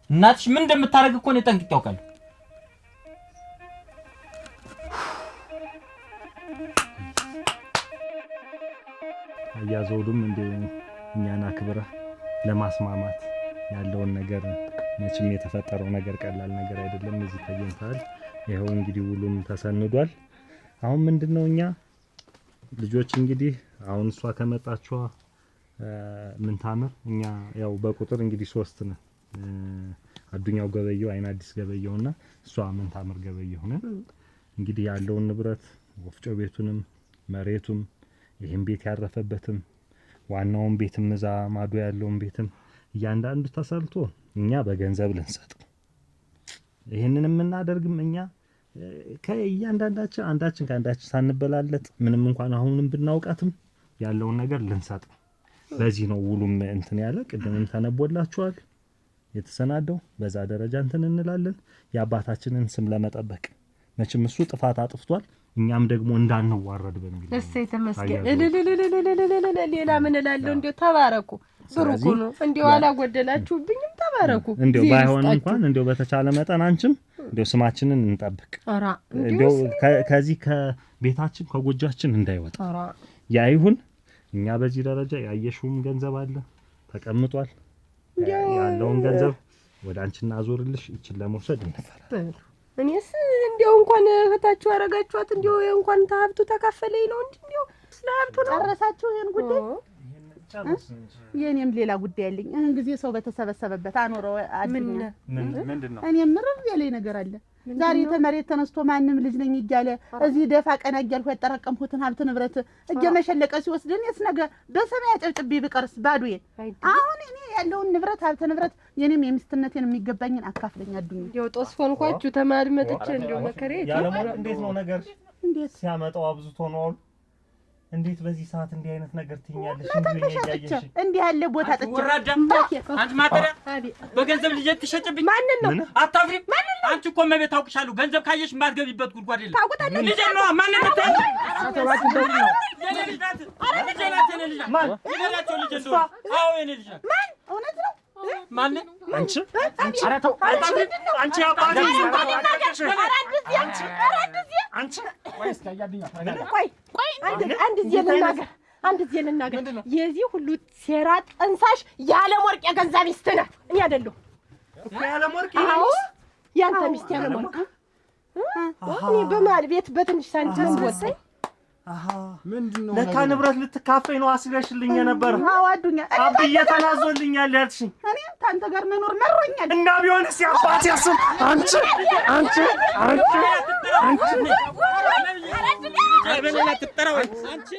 እናትሽ ምን እንደምታረግ እኮ እኔ ጠንቅቄ አውቃለሁ። አያዘውዱም እንደ እኛና ክብራ ለማስማማት ያለውን ነገር መቼም የተፈጠረው ነገር ቀላል ነገር አይደለም። እዚህ ተገኝተሃል። ይሄው እንግዲህ ውሉም ተሰንዷል። አሁን ምንድነው እኛ ልጆች እንግዲህ አሁን እሷ ከመጣችዋ ምን ታምር እኛ ያው በቁጥር እንግዲህ 3 ነን። አዱኛው ገበየው፣ አይን አዲስ ገበየውና እሷ ምን ታምር ገበየው ነን። እንግዲህ ያለውን ንብረት ወፍጮ ቤቱንም መሬቱም ይሄን ቤት ያረፈበትም ዋናውን ቤትም እዛ ማዶ ያለውን ቤትም እያንዳንዱ ተሰልቶ እኛ በገንዘብ ልንሰጥ ይሄንንም እናደርግም እኛ ከእያንዳንዳችን አንዳችን ከአንዳችን ሳንበላለጥ ምንም እንኳን አሁንም ብናውቃትም ያለውን ነገር ልንሰጥ በዚህ ነው ውሉም እንትን ያለ ቅድምም ተነቦላችኋል የተሰናደው በዛ ደረጃ እንትን እንላለን የአባታችንን ስም ለመጠበቅ መቼም እሱ ጥፋት አጥፍቷል እኛም ደግሞ እንዳንዋረድ በሚል እሰይ ተመስገን ሌላ ምን እላለሁ እንዴ ተባረኩ ብሩኩ ነው እንዴ አላጎደላችሁብኝም ተባረኩ እንዴ ባይሆን እንኳን እንዴ በተቻለ መጠን አንቺም እንዴ ስማችንን እንጠብቅ እንዴ ከዚህ ከቤታችን ከጎጃችን እንዳይወጣ ያ ይሁን እኛ በዚህ ደረጃ ያየሽውም ገንዘብ አለ ተቀምጧል ያለውን ገንዘብ ወደ አንቺና አዞርልሽ እቺን ለመውሰድ እንፈራለን እኔስ እንዴው እንኳን እህታችሁ አረጋችኋት እንዴው እንኳን ተሀብቱ ተካፈለኝ ነው እንጂ እንዴው ስለሀብቱ ነው ጨረሳችሁ ይሄን ጉዳይ የኔም ሌላ ጉዳይ አለኝ እህን ጊዜ ሰው በተሰበሰበበት አኖረው አድኛ ምንድነው እኔም ምርር ያለኝ ነገር አለ ዛሬ ተመሬት ተነስቶ ማንንም ልጅ ነኝ ይያለ እዚህ ደፋ ቀና እያልኩ ያጠራቀምኩትን ሀብት ንብረት እየመሸለቀ ሲወስደን የስነገ በሰማይ አጨብጭቤ ብቀርስ ባዶዬ አሁን እኔ ያለውን ንብረት ሀብት ንብረት የኔም የሚስትነቴን የሚገባኝን አካፍለኝ አዱኝ ይው ጦስ ሆንኳችሁ ተማድመጥቼ እንደው መከሬ ያለሞት እንዴት ነው ነገር እንዴት ሲያመጣው አብዝቶ ነው እንዴት በዚህ ሰዓት እንዲህ አይነት ነገር ትኛለሽ እንዲህ ያለ ቦታ ጥቼ ወራዳም አንቺ ማተሪያ በገንዘብ ልጅ ትሸጭብኝ ማንን ነው አታፍሪ አንቺ እኮ መቤት ታውቅሻለሁ ገንዘብ ካየሽ ማትገቢበት ጉድጓድ የለም ታውቁታለህ ልጅ ነው ማንን ነው አተባት እንደዚህ ነው የኔ ልጅ ናት አረ ልጅ ናት የኔ ልጅ ማን የኔላቸው ልጅ እንደው አዎ የኔ ልጅ ናት ማን እውነት ነው ማን አንቺ ኧረ ተው አንቺ አባቴ አንቺ ቆይ አንድ ጊዜ ልናገር የዚህ ሁሉ ሴራ ጠንሳሽ የዓለም ወርቅ የገዛ ሚስት ናት እኔ አይደለሁ እኮ የዓለም ወርቅ ያንተ ሚስት የዓለም ወርቅ እኔ በማል ቤት በትንሽ ሳንቲም ወጣኝ ምንድነው ለካ ንብረት ልትካፈይ ነው አስለሽልኝ ነበር አዋዱኛ አብዬ ተናዞልኛል ያልሽኝ እኔ ታንተ ጋር መኖር መሮኛል እና ቢሆንስ ያባቴ ስም አንቺ በሌላ ትጠራው አንቺ